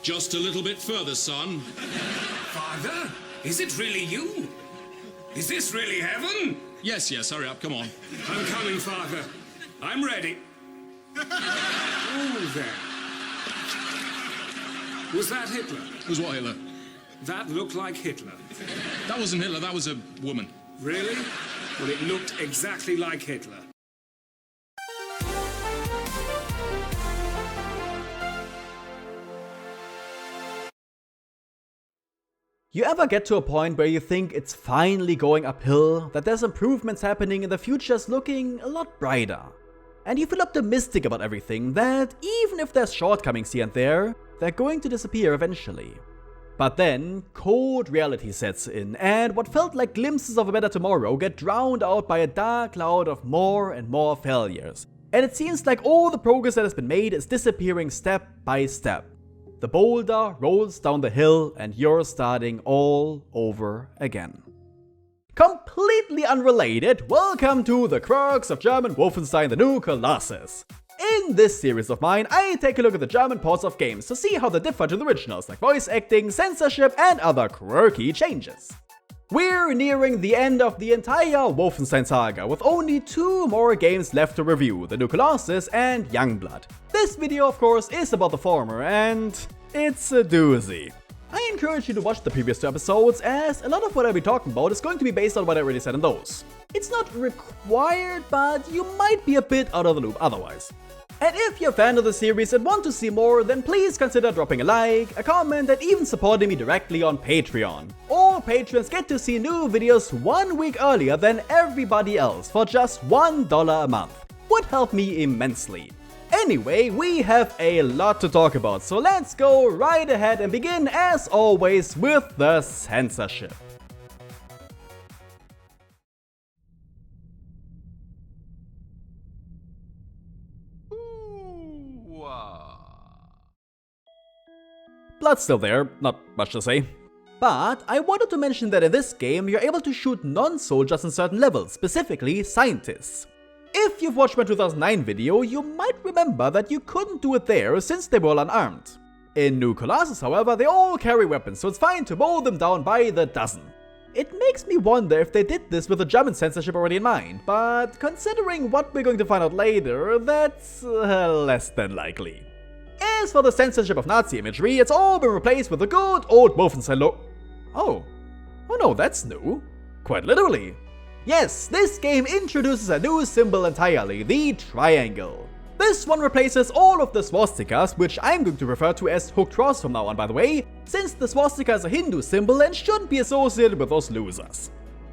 Just a little bit further, son. Father, is it really you? Is this really heaven? Yes, hurry up, come on. I'm coming, Father. I'm ready. Oh, there. Was that Hitler? Who's what, Hitler? That looked like Hitler. That wasn't Hitler, that was a woman. Really? Well, it looked exactly like Hitler. You ever get to a point where you think it's finally going uphill, that there's improvements happening and the future's looking a lot brighter? And you feel optimistic about everything, that even if there's shortcomings here and there, they're going to disappear eventually. But then, cold reality sets in, and what felt like glimpses of a better tomorrow get drowned out by a dark cloud of more and more failures. And it seems like all the progress that has been made is disappearing step by step. The boulder rolls down the hill and you're starting all over again. Completely unrelated, welcome to the Quirks of German Wolfenstein II Colossus. In this series of mine, I take a look at the German ports of games to see how they differ to the originals, like voice acting, censorship, and other quirky changes. We're nearing the end of the entire Wolfenstein saga, with only 2 more games left to review, the new Colossus and Youngblood. This video, of course, is about the former, and it's a doozy. I encourage you to watch the previous 2 episodes, as a lot of what I'll be talking about is going to be based on what I already said in those. It's not required, but you might be a bit out of the loop otherwise. And if you're a fan of the series and want to see more, then please consider dropping a like, a comment, and even supporting me directly on Patreon. All patrons get to see new videos 1 week earlier than everybody else for just $1 a month. Would help me immensely. Anyway, we have a lot to talk about, so let's go right ahead and begin, as always, with the censorship. Blood's still there, not much to say. But I wanted to mention that in this game you're able to shoot non-soldiers in certain levels, specifically scientists. If you've watched my 2009 video, you might remember that you couldn't do it there since they were all unarmed. In New Colossus, however, they all carry weapons, so it's fine to mow them down by the dozen. It makes me wonder if they did this with the German censorship already in mind, but considering what we're going to find out later, that's less than likely. As for the censorship of Nazi imagery, it's all been replaced with the good old Wolfenstein logo. Oh no, that's new. Quite literally. Yes, this game introduces a new symbol entirely, the triangle. This one replaces all of the swastikas, which I'm going to refer to as hooked cross from now on, by the way, since the swastika is a Hindu symbol and shouldn't be associated with those losers.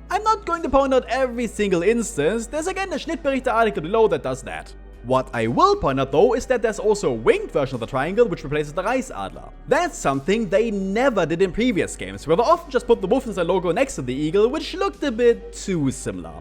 I'm not going to point out every single instance, there's again a Schnittberichte article below that does that. What I will point out though is that there's also a winged version of the triangle which replaces the Reichsadler. That's something they never did in previous games, where they often just put the Wolfenstein logo next to the eagle, which looked a bit too similar.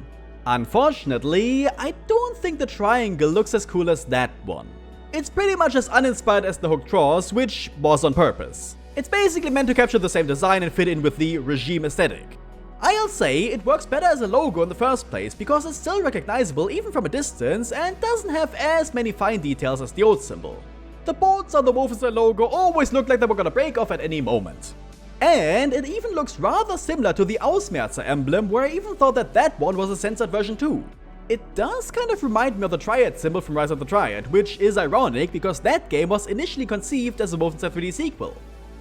Unfortunately, I don't think the triangle looks as cool as that one. It's pretty much as uninspired as the hooked cross, which was on purpose. It's basically meant to capture the same design and fit in with the regime aesthetic. I'll say it works better as a logo in the first place because it's still recognizable even from a distance and doesn't have as many fine details as the old symbol. The bolts on the Wolfenstein logo always look like they were gonna break off at any moment. And it even looks rather similar to the Ausmerzer emblem, where I even thought that that one was a censored version too. It does kind of remind me of the Triad symbol from Rise of the Triad, which is ironic because that game was initially conceived as a Wolfenstein 3D sequel.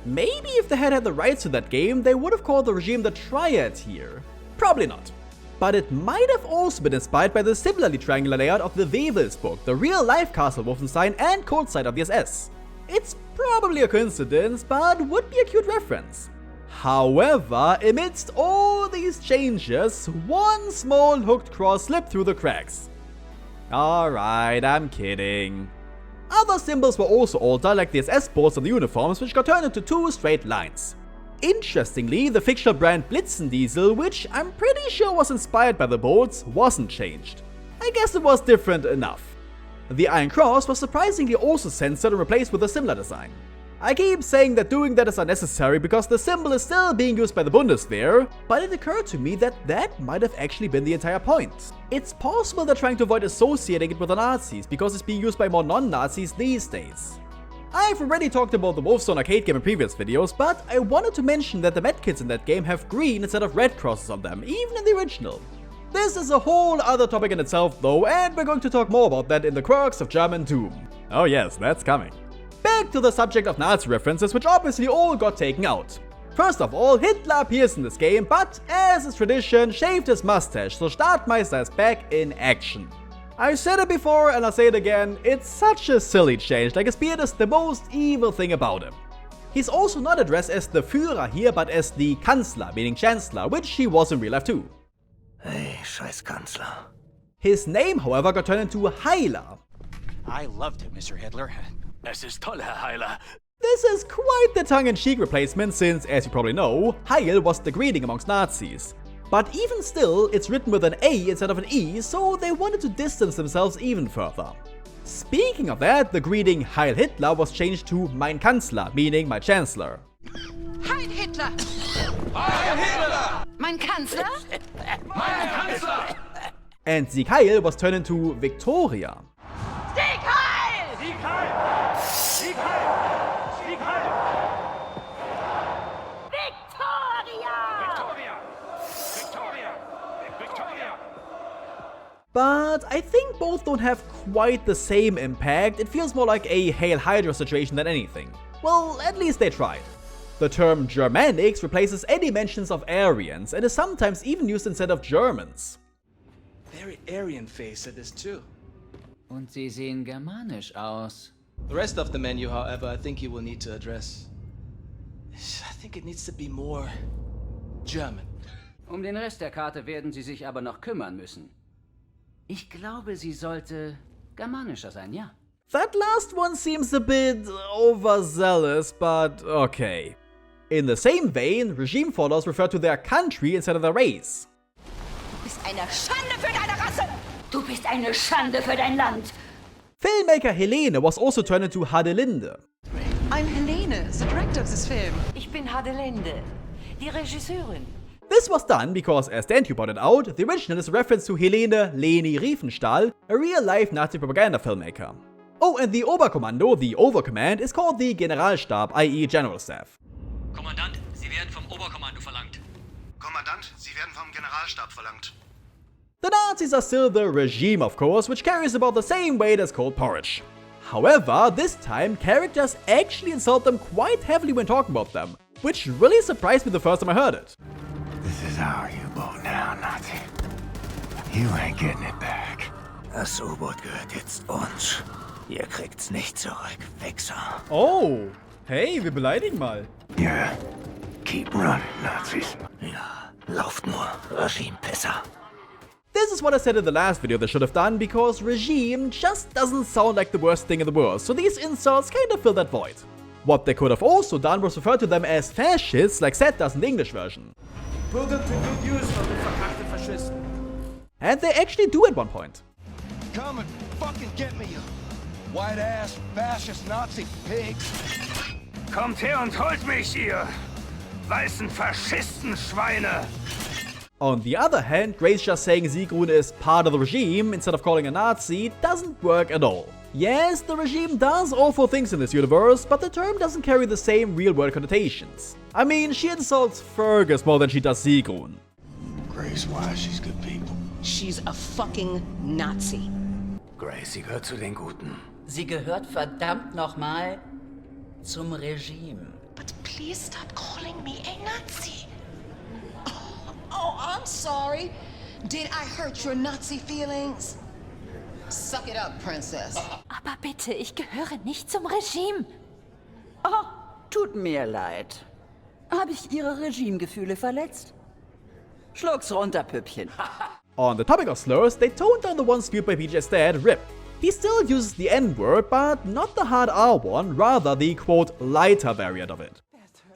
Maybe if they had the rights to that game, they would have called the regime the Triad here. Probably not. But it might have also been inspired by the similarly triangular layout of the Wewelsburg, the real-life castle Wolfenstein and cold site of the SS. It's probably a coincidence, but would be a cute reference. However, amidst all these changes, one small hooked cross slipped through the cracks. Alright, I'm kidding. Other symbols were also altered, like the SS bolts on the uniforms, which got turned into 2 straight lines. Interestingly, the fictional brand Blitzendiesel, which I'm pretty sure was inspired by the bolts, wasn't changed. I guess it was different enough. The Iron Cross was surprisingly also censored and replaced with a similar design. I keep saying that doing that is unnecessary because the symbol is still being used by the Bundeswehr, but it occurred to me that that might have actually been the entire point. It's possible they're trying to avoid associating it with the Nazis because it's being used by more non-Nazis these days. I've already talked about the Wolfenstein arcade game in previous videos, but I wanted to mention that the medkits in that game have green instead of red crosses on them, even in the original. This is a whole other topic in itself though, and we're going to talk more about that in the Quirks of German Doom. Oh yes, that's coming. Back to the subject of Nazi references, which obviously all got taken out. First of all, Hitler appears in this game, but as is tradition, shaved his mustache, so Startmeister is back in action. I've said it before and I'll say it again, it's such a silly change, like his beard is the most evil thing about him. He's also not addressed as the Führer here, but as the Kanzler, meaning Chancellor, which he was in real life too. Hey, scheiß Kanzler. His name, however, got turned into Heiler. I loved him, Mr. Hitler. Es ist toll, Herr Heiler. This is quite the tongue-in-cheek replacement since, as you probably know, Heil was the greeting amongst Nazis. But even still, it's written with an A instead of an E, so they wanted to distance themselves even further. Speaking of that, the greeting Heil Hitler was changed to Mein Kanzler, meaning my Chancellor. Heil Hitler! Heil Hitler! Mein Kanzler? Mein Kanzler! And Sieg Heil was turned into Victoria. Sieg Heil! Sieg Heil! Sieg Heil! Sieg Heil! Victoria! Victoria! Victoria! Victoria! But I think both don't have quite the same impact. It feels more like a Hail Hydra situation than anything. Well, at least they tried. The term Germanics replaces any mentions of Aryans and is sometimes even used instead of Germans. Very Aryan face at this too. Und sie sehen germanisch aus. The rest of the menu, however, I think you will need to address. I think it needs to be more German. Den Rest der Karte werden Sie sich aber noch kümmern müssen. Ich glaube, sie sollte germanischer sein, ja. That last one seems a bit overzealous, but okay. In the same vein, regime followers refer to their country instead of their race. Du bist eine Schande für deine Rasse! Du bist eine Schande für dein Land! Filmmaker Helene was also turned into Hadelinde. I'm Helene, the director of this film. Ich bin Hadelinde, die Regisseurin. This was done because, as Dantube pointed out, the original is a reference to Helene Leni Riefenstahl, a real-life Nazi propaganda filmmaker. Oh, and the Oberkommando, the Overcommand, is called the Generalstab, i.e. General Staff. Kommandant, Sie werden vom Oberkommando verlangt. Kommandant, Sie werden vom Generalstab verlangt. The Nazis are still the regime, of course, which carries about the same weight as cold porridge. However, this time, characters actually insult them quite heavily when talking about them, which really surprised me the first time I heard it. This is our U-boat now, Nazi. You ain't getting it back. Das U-Boot gehört jetzt uns. Ihr kriegt's nicht zurück, Wichser. Oh, hey, wir beleidigen mal. Yeah, keep running, Nazis. Ja, lauft nur, Regimepisser. This is what I said in the last video they should have done, because regime just doesn't sound like the worst thing in the world, so these insults kind of fill that void. What they could have also done was refer to them as fascists, like Seth does in the English version. Put them to good use for the verkackte Faschisten. And they actually do at one point. Come and fucking get me, you white-ass fascist Nazi pigs. Kommt her und holt mich, ihr weißen Faschistenschweine! On the other hand, Grace just saying Sigrun is part of the regime instead of calling a Nazi doesn't work at all. Yes, the regime does awful things in this universe, but the term doesn't carry the same real-world connotations. I mean, she insults Fergus more than she does Sigrun. Grace, why? She's good people. She's a fucking Nazi. Grace, sie gehört zu den Guten. Sie gehört verdammt nochmal zum Regime. But please stop calling me a Nazi. Oh, I'm sorry. Did I hurt your Nazi feelings? Suck it up, Princess. Aber bitte, ich gehöre nicht zum Regime. Oh, tut mir leid. Habe ich Ihre Regimegefühle verletzt? Schluck's runter, Püppchen. On the topic of slurs, they toned down the ones spewed by PJ's dad, Rip. He still uses the N-word, but not the hard R one, rather the quote lighter variant of it.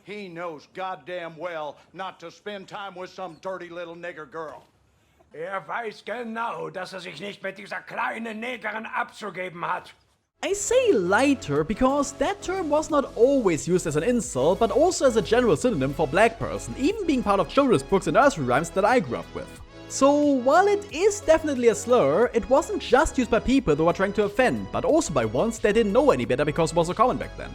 He knows goddamn well not to spend time with some dirty little nigger girl. Weiß genau, dass sich nicht mit dieser kleinen Negerin abzugeben hat. I say lighter because that term was not always used as an insult, but also as a general synonym for black person, even being part of children's books and nursery rhymes that I grew up with. So while it is definitely a slur, it wasn't just used by people who were trying to offend, but also by ones that didn't know any better because it was so common back then.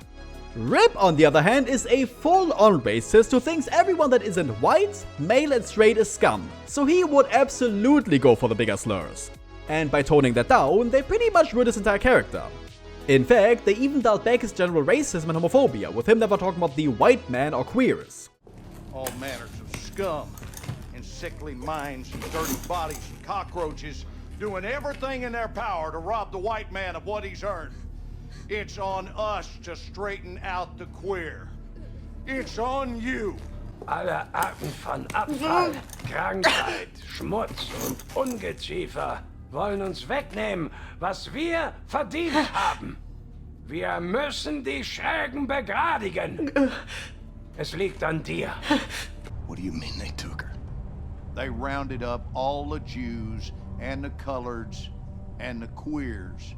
Rip, on the other hand, is a full-on racist who thinks everyone that isn't white, male and straight is scum, so he would absolutely go for the bigger slurs. And by toning that down, they pretty much ruined his entire character. In fact, they even dialed back his general racism and homophobia, with him never talking about the white man or queers. All manners of scum and sickly minds and dirty bodies and cockroaches doing everything in their power to rob the white man of what he's earned. It's on us to straighten out the queer. It's on you. Alle Arten von Abfall, Krankheit, Schmutz und Ungeziefer wollen uns wegnehmen, was wir verdient haben. Wir müssen die Schägen begradigen. Es liegt an dir. What do you mean they took her? They rounded up all the Jews and the coloreds and the queers.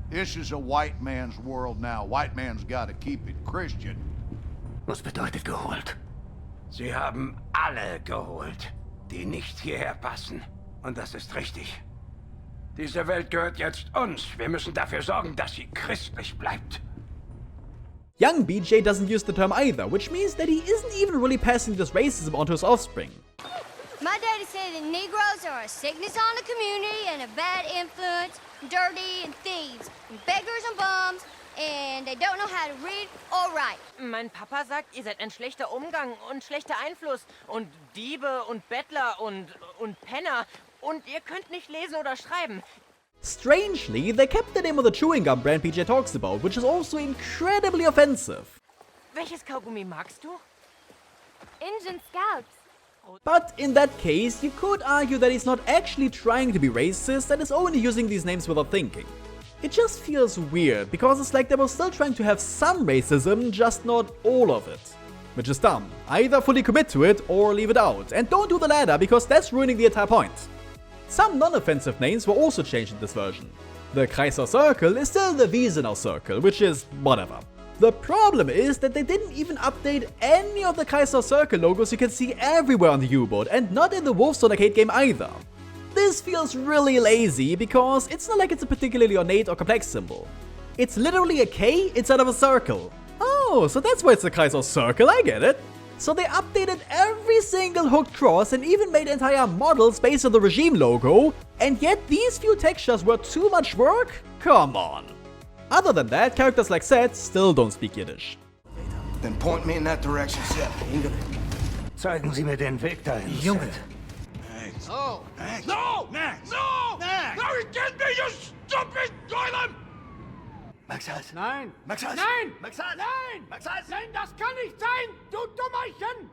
This is a white man's world now. White man's got to keep it Christian. Was bedeutet geholt? Sie haben alle geholt, die nicht hierher passen. Und das ist richtig. Diese Welt gehört jetzt uns. Wir müssen dafür sorgen, dass sie christlich bleibt. Young BJ doesn't use the term either, which means that he isn't even really passing this racism onto his offspring. My daddy said that Negroes are a sickness on the community and a bad influence, dirty and thieves, and beggars and bums, and they don't know how to read or write. Mein Papa sagt, ihr seid ein schlechter Umgang und schlechter Einfluss und Diebe und Bettler und Penner und ihr könnt nicht lesen oder schreiben. Strangely, they kept the name of the chewing gum brand PJ talks about, which is also incredibly offensive. Welches Kaugummi magst du? Injun Scouts. But in that case, you could argue that he's not actually trying to be racist and is only using these names without thinking. It just feels weird, because it's like they were still trying to have some racism, just not all of it. Which is dumb. Either fully commit to it or leave it out, and don't do the latter because that's ruining the entire point. Some non-offensive names were also changed in this version. The Kreiser Circle is still the Wiesenau Circle, which is whatever. The problem is that they didn't even update any of the Kreiser Circle logos you can see everywhere on the U-boat, and not in the Wolfenstein arcade game either. This feels really lazy because it's not like it's a particularly ornate or complex symbol. It's literally a K inside of a circle. Oh, so that's why it's the Kreiser Circle, I get it. So they updated every single hooked cross and even made entire models based on the regime logo, and yet these few textures were too much work? Come on. Other than that, characters like Seth still don't speak Yiddish. Then point me in that direction, Seth. Zeigen Sie mir den Weg dahin, Junge. No! Max. No! Max. No! Max. No, you can't be, you stupid Golem! Max Hals. Nein! Max Hals. Nein! Max Hals. Nein! Max Hals. Nein, das kann nicht sein, du Dummerchen!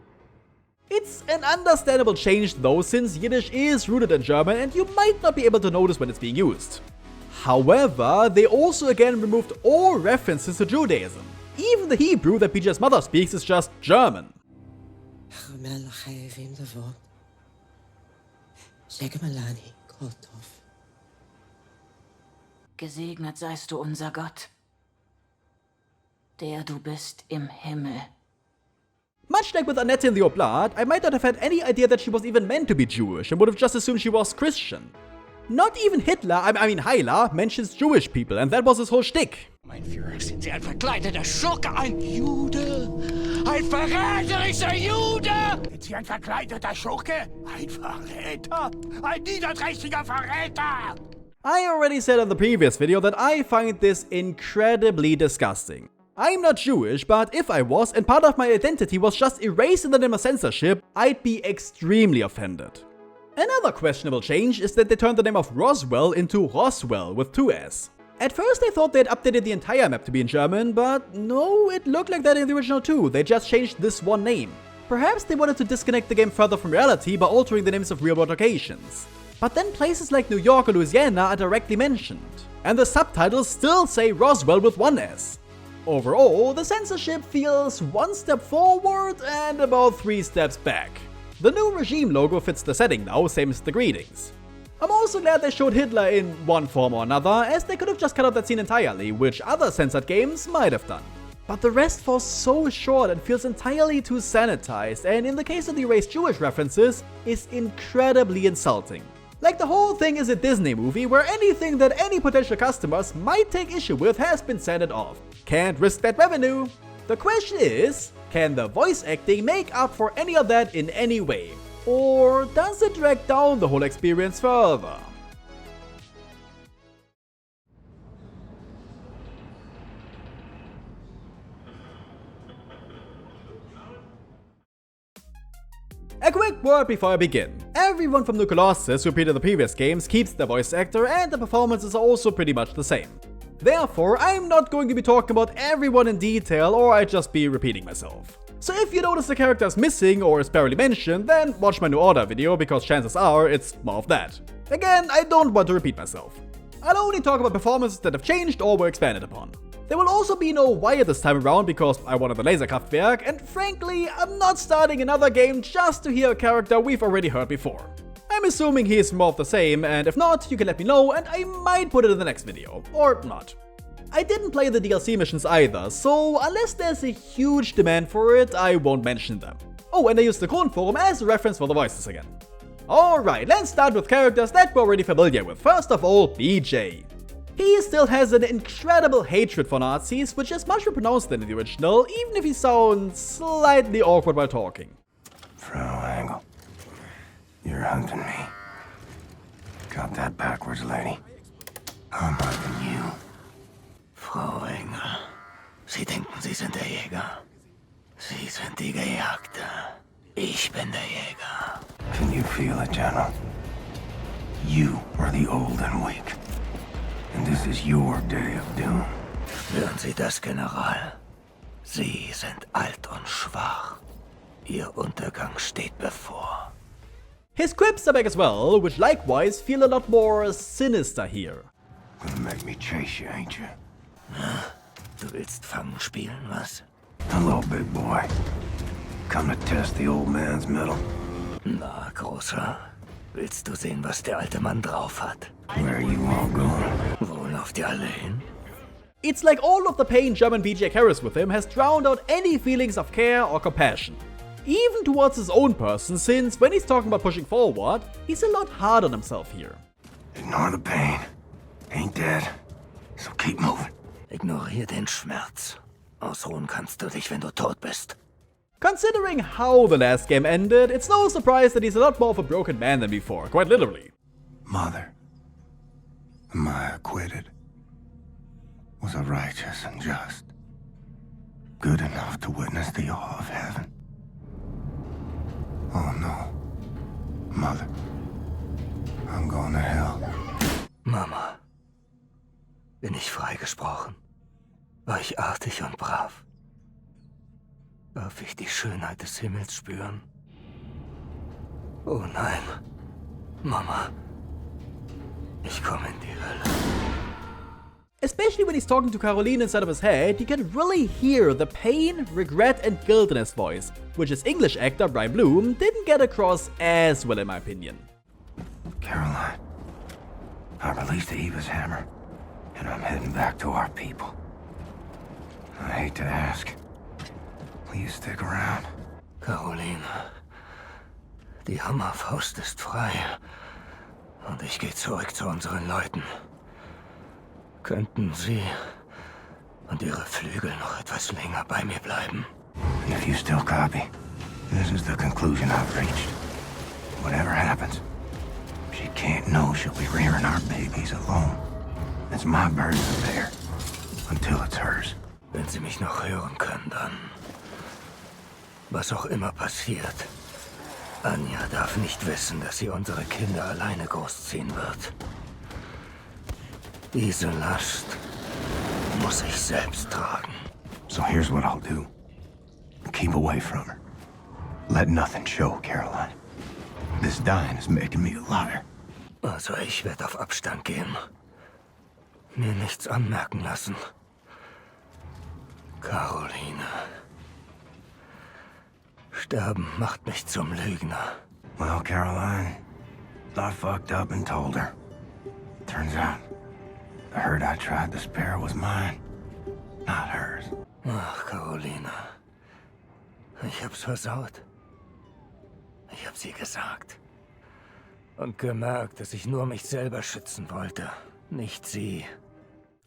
It's an understandable change though, since Yiddish is rooted in German and you might not be able to notice when it's being used. However, they also again removed all references to Judaism. Even the Hebrew that PJ's mother speaks is just German. Gesegnet seist du, unser Gott, der du bist im Himmel. Much like with Annette in the Oblast, I might not have had any idea that she was even meant to be Jewish and would have just assumed she was Christian. Not even Hitler, I mean Heiler, mentions Jewish people, and that was his whole shtick. Mein Führer, sind Sie ein verkleideter Schurke, ein Jude? Ein verräterischer Jude! Sind Sie ein verkleideter Schurke? Ein Verräter! Ein niederträchtiger Verräter! I already said in the previous video that I find this incredibly disgusting. I'm not Jewish, but if I was, and part of my identity was just erased in the name of censorship, I'd be extremely offended. Another questionable change is that they turned the name of Roswell into Roswell with 2 S. At first I thought they'd updated the entire map to be in German, but no, it looked like that in the original too. They just changed this one name. Perhaps they wanted to disconnect the game further from reality by altering the names of real-world locations. But then places like New York or Louisiana are directly mentioned, and the subtitles still say Roswell with 1 S. Overall, the censorship feels 1 step forward and about 3 steps back. The new regime logo fits the setting now, same as the greetings. I'm also glad they showed Hitler in one form or another, as they could have just cut out that scene entirely, which other censored games might have done. but the rest falls so short and feels entirely too sanitized, and in the case of the erased Jewish references, is incredibly insulting. Like the whole thing is a Disney movie where anything that any potential customers might take issue with has been sanded off. Can't risk that revenue. The question is, can the voice acting make up for any of that in any way? Or does it drag down the whole experience further? A quick word before I begin. Everyone from the Colossus who repeated the previous games keeps their voice actor, and the performances are also pretty much the same. Therefore, I'm not going to be talking about everyone in detail, or I'd just be repeating myself. So if you notice the character is missing or is barely mentioned, then watch my New Order video, because chances are it's more of that. Again, I don't want to repeat myself. I'll only talk about performances that have changed or were expanded upon. There will also be no Wyatt this time around because I wanted the Laserkraftwerk, and frankly, I'm not starting another game just to hear a character we've already heard before. I'm assuming he is more of the same, and if not, you can let me know and I might put it in the next video, or not. I didn't play the DLC missions either, so unless there's a huge demand for it, I won't mention them. Oh, and I used the Grundforum as a reference for the voices again. Alright, let's start with characters that we're already familiar with. First of all, BJ. He still has an incredible hatred for Nazis, which is much more pronounced than in the original, even if he sounds slightly awkward while talking. Frau Engel, you're hunting me. Got that backwards, lady. I'm hunting you. Frau Engel, Sie denken, Sie sind der Jäger. Sie sind die Gejagte. Ich bin der Jäger. Can you feel it, General? You are the old and weak. And this is your day of doom. Hören Sie das, General? Sie sind alt und schwach. Ihr Untergang steht bevor. His quips are back as well, which likewise feel a lot more sinister here. Gonna make me chase you, ain't you? Du willst Fangen spielen, was? Hello, big boy. Come to test the old man's mettle. Na, Großer. Willst du sehen, was der alte Mann drauf hat? Where are you all going? Wo lauft ihr alle hin? It's like all of the pain German BJ carries with him has drowned out any feelings of care or compassion. Even towards his own person, since when he's talking about pushing forward, he's a lot hard on himself here. Ignore the pain. Ain't dead. So keep moving. Ignoriere den Schmerz. Ausruhen kannst du dich, wenn du tot bist. Considering how the last game ended, it's no surprise that he's a lot more of a broken man than before, quite literally. Mother, am I acquitted? Was I righteous and just? Good enough to witness the awe of heaven? Oh no. Mother, I'm going to hell. Mama, bin ich freigesprochen? War ich artig und brav? Darf ich die Schönheit des Himmels spüren? Oh nein, Mama, ich komme in die Hölle. Especially when he's talking to Caroline inside of his head, you can really hear the pain, regret and guilt in his voice, which his English actor Brian Bloom didn't get across as well in my opinion. Caroline, I released the Eva's hammer, and I'm heading back to our people. I hate to ask. Please stick around. Caroline, die Hammerfaust ist frei. Und ich gehe zurück zu unseren Leuten. Könnten Sie und Ihre Flügel noch etwas länger bei mir bleiben? If you still copy, this is the conclusion I've reached. Whatever happens, she can't know she'll be rearing our babies alone. It's my burden to bear, until it's hers. Wenn Sie mich noch hören können, dann... Was auch immer passiert, Anja darf nicht wissen, dass sie unsere Kinder alleine großziehen wird. Diese Last muss ich selbst tragen. So here's what I'll do. Keep away from her. Let nothing show, Caroline. This dying is making me a liar. Also ich werde auf Abstand gehen. Mir nichts anmerken lassen. Caroline. Sterben macht mich zum Lügner. Well, Caroline, I fucked up and told her. Turns out, the herd I tried to spare was mine, not hers. Ach, Carolina. Ich hab's versaut. Ich hab sie gesagt. Und gemerkt, dass ich nur mich selber schützen wollte, nicht sie.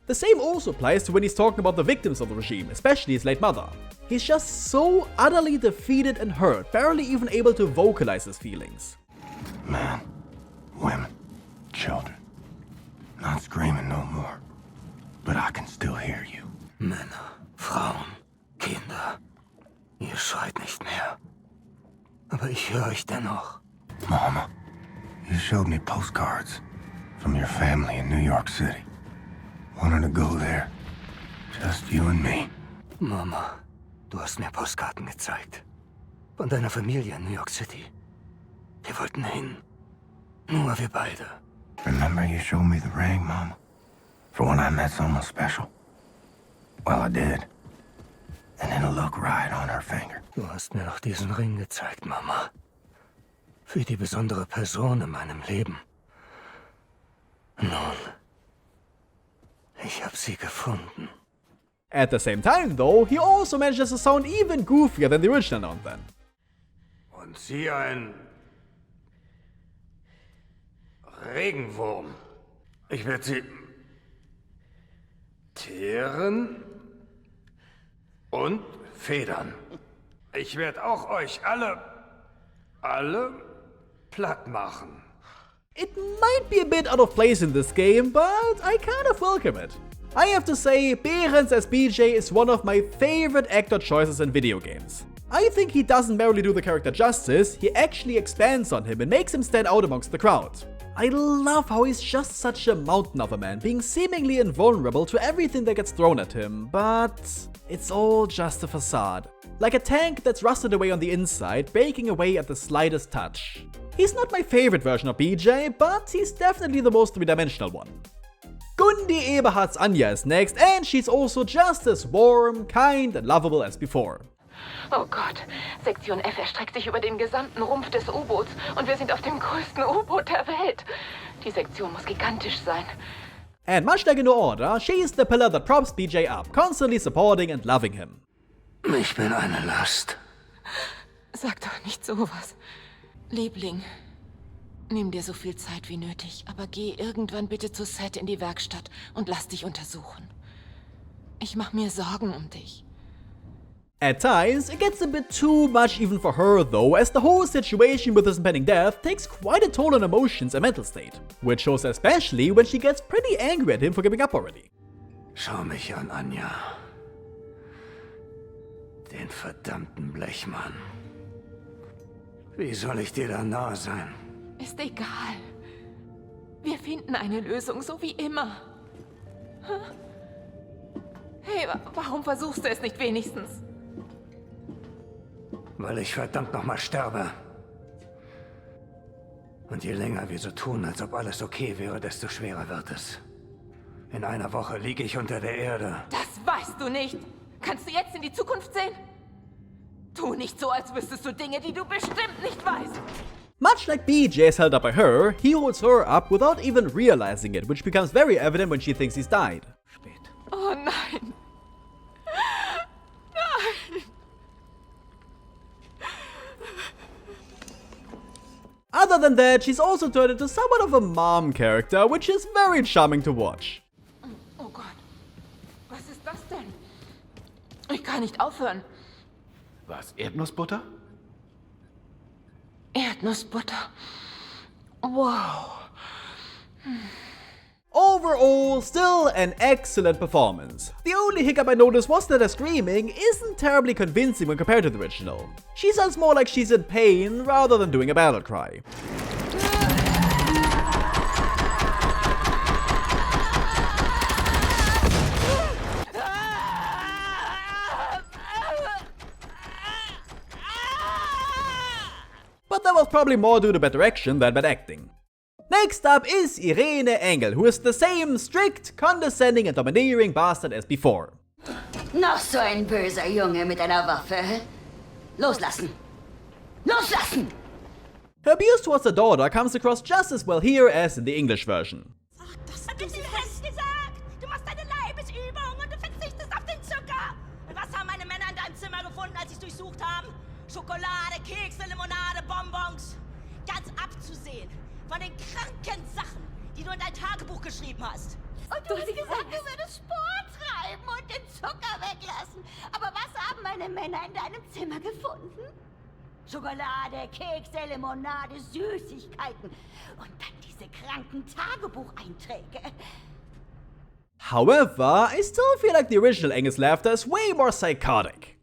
The same also applies to when he's talking about the victims of the regime, especially his late mother. He's just so utterly defeated and hurt, barely even able to vocalize his feelings. Men, women, children. Not screaming no more. But I can still hear you. Männer, Frauen, Kinder. Ihr schreit nicht mehr. Aber ich höre euch dennoch. Mama, you showed me postcards from your family in New York City. Wanted to go there. Just you and me. Mama, du hast mir Postkarten gezeigt. Von deiner Familie in New York City. Wir wollten hin. Nur wir beide. Remember you showed me the ring, Mama? For when I met someone special? Well, I did. And it'll look right on her finger. Du hast mir noch diesen Ring gezeigt, Mama. Für die besondere Person in meinem Leben. Nun, ich hab sie gefunden. At the same time, though, he also manages to sound even goofier than the original now and then. Und sie ein Regenwurm. Ich werde sie teeren und federn. Ich werde auch euch alle platt machen. It might be a bit out of place in this game, but I kind of welcome it. I have to say, Behrens as BJ is one of my favorite actor choices in video games. I think he doesn't merely do the character justice, he actually expands on him and makes him stand out amongst the crowd. I love how he's just such a mountain of a man, being seemingly invulnerable to everything that gets thrown at him, but it's all just a facade. Like a tank that's rusted away on the inside, breaking away at the slightest touch. He's not my favorite version of BJ, but he's definitely the most three-dimensional one. Gundi Eberhard's Anya is next, and she's also just as warm, kind and lovable as before. Oh Gott, Sektion F erstreckt sich über den gesamten Rumpf des U-Boots und wir sind auf dem größten U-Boot der Welt. Die Sektion muss gigantisch sein. And much like in New Order, she's the pillar that props BJ up, constantly supporting and loving him. Ich bin eine Last. Sag doch nicht sowas. Liebling, nimm dir so viel Zeit wie nötig, aber geh irgendwann bitte zu Seth in die Werkstatt und lass dich untersuchen. Ich mach mir Sorgen um dich. At times, it gets a bit too much even for her though, as the whole situation with his impending death takes quite a toll on emotions and mental state. Which shows especially when she gets pretty angry at him for giving up already. Schau mich an, Anja. Den verdammten Blechmann. Wie soll ich dir da nahe sein? Ist egal. Wir finden eine Lösung, so wie immer. Hey, warum versuchst du es nicht wenigstens? Weil ich verdammt nochmal sterbe. Und je länger wir so tun, als ob alles okay wäre, desto schwerer wird es. In einer Woche liege ich unter der Erde. Das weißt du nicht. Kannst du jetzt in die Zukunft sehen? Tu nicht so, als wüsstest du Dinge, die du bestimmt nicht weißt. Much like BJ is held up by her, he holds her up without even realizing it, which becomes very evident when she thinks he's died. Oh nein. Nein. Other than that, she's also turned into somewhat of a mom character, which is very charming to watch. Oh Gott. Was ist das denn? Ich kann nicht aufhören. Was, Erdnussbutter? Erdnussbutter. Wow. Overall, still an excellent performance. The only hiccup I noticed was that her screaming isn't terribly convincing when compared to the original. She sounds more like she's in pain rather than doing a battle cry. But that was probably more due to bad direction than bad acting. Next up is Irene Engel, who is the same strict, condescending and domineering bastard as before. Noch so ein böser Junge mit einer Waffe. Loslassen! Loslassen! Her abuse towards her daughter comes across just as well here as in the English version. Du hast gesagt, du machst deine Leibesübung und du verzichtest auf den Zucker. Was durchsucht haben? Schokolade, Kekse, Limonade, Bonbons. Ganz abzusehen von den kranken Sachen, die du in dein Tagebuch geschrieben hast. Und du hast gesagt, du würdest Sport treiben und den Zucker weglassen. Aber was haben meine Männer in deinem Zimmer gefunden? Schokolade, Kekse, Limonade, Süßigkeiten. Und dann diese kranken Tagebucheinträge. However, I still feel like the original Angus laughter is way more psychotic.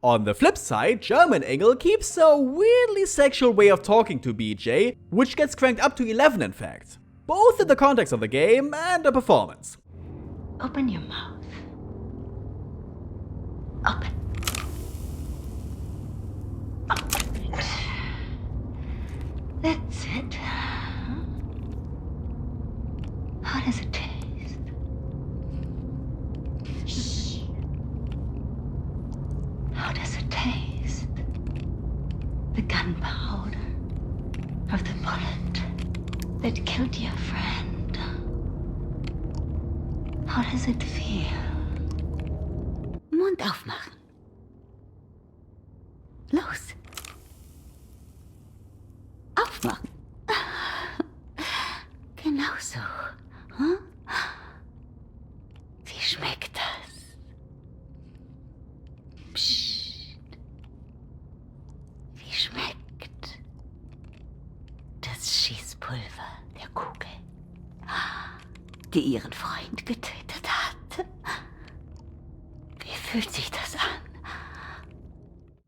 On the flip side, German Engel keeps a weirdly sexual way of talking to BJ, which gets cranked up to 11 in fact, both in the context of the game and the performance. Open your mouth. Open. Open it. That's it. How does it taste? Shh. How does it taste? The gunpowder of the bullet that killed your friend. How does it feel? Mund aufmachen. Los. Aufmachen. Genau so. Hm? Wie schmeckt das? Psst. Wie schmeckt das Schießpulver der Kugel, die ihren Freund getötet hat? Wie fühlt sich das an?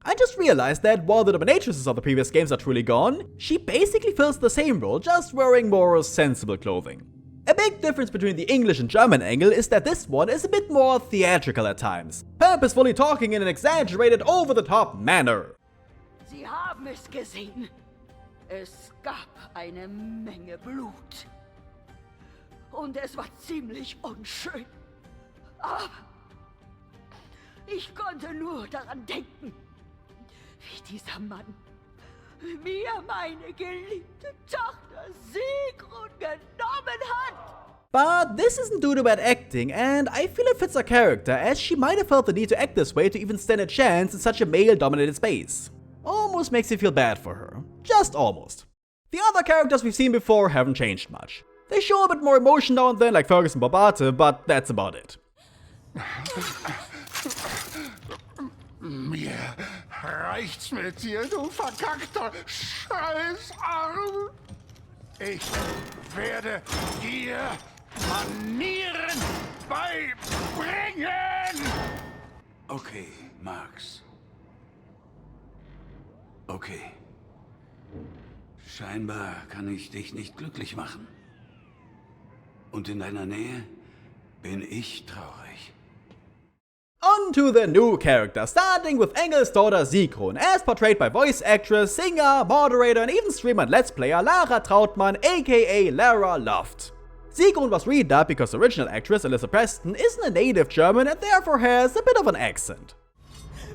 I just realized that while the dominatrices of the previous games are truly gone, she basically fills the same role, just wearing more sensible clothing. A big difference between the English and German Engel is that this one is a bit more theatrical at times, purposefully talking in an exaggerated, over-the-top manner. Sie haben es gesehen. Es gab eine Menge Blut. Und es war ziemlich unschön. Aber ich konnte nur daran denken, wie dieser Mann mir meine geliebte Tochter Sigrun genommen hat. But this isn't due to bad acting, and I feel it fits her character, as she might have felt the need to act this way to even stand a chance in such a male-dominated space. Almost makes you feel bad for her. Just almost. The other characters we've seen before haven't changed much. They show a bit more emotion now and then, like Fergus and Barbate, but that's about it. Mir reicht's mit dir, du verkackter Scheißarm. Ich werde dir Manieren beibringen. Okay, Max. Okay. Scheinbar kann ich dich nicht glücklich machen. Und in deiner Nähe bin ich traurig. On to the new character, starting with Engel's daughter Sigrun, as portrayed by voice actress, singer, moderator and even streamer and let's player Lara Trautmann, aka Lara Loft. Sigrun was redubbed because the original actress Alyssa Preston isn't a native German and therefore has a bit of an accent.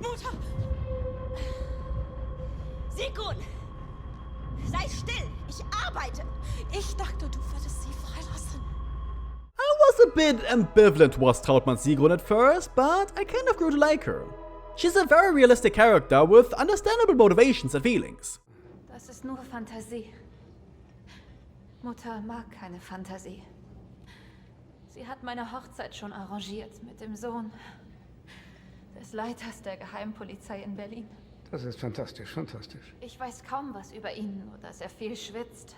Mutter! Sigrun! Sei still! Ich arbeite! Ich dachte, du würdest sie freilassen. I was a bit ambivalent towards Trautmann Sigrun at first, but I kind of grew to like her. She's a very realistic character with understandable motivations and feelings. Das ist nur Fantasie. Mutter mag keine Fantasie. Sie hat meine Hochzeit schon arrangiert mit dem Sohn des Leiters der Geheimpolizei in Berlin. Das ist fantastisch, fantastisch. Ich weiß kaum was über ihn, nur dass er viel schwitzt,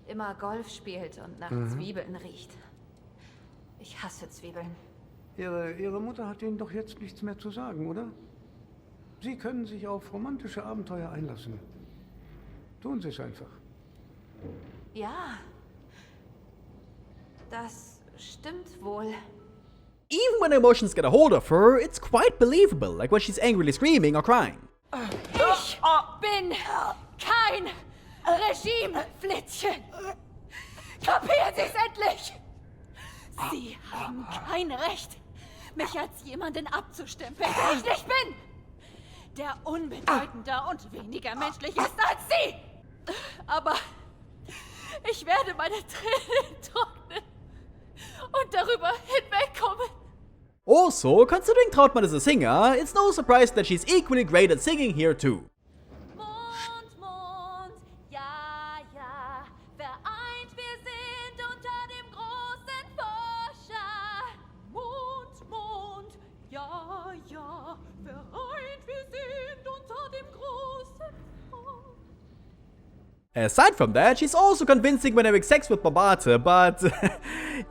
immer Golf spielt und nach Zwiebeln riecht. Ich hasse Zwiebeln. Ihre Mutter hat Ihnen doch jetzt nichts mehr zu sagen, oder? Sie können sich auf romantische Abenteuer einlassen. Tun Sie es einfach. Ja, das stimmt wohl. Even when emotions get a hold of her, it's quite believable, like when she's angrily screaming or crying. Ich bin kein Regimeflittchen. Kapieren Sie es endlich? Sie haben kein Recht, mich als jemanden abzustempeln, der ich nicht bin! Der unbedeutender und weniger menschlich ist als Sie! Aber ich werde meine Tränen trocknen und darüber hinwegkommen. Also, considering Trautmann is a singer, it's no surprise that she's equally great at singing here too. Aside from that, she's also convincing when having sex with Bombate, but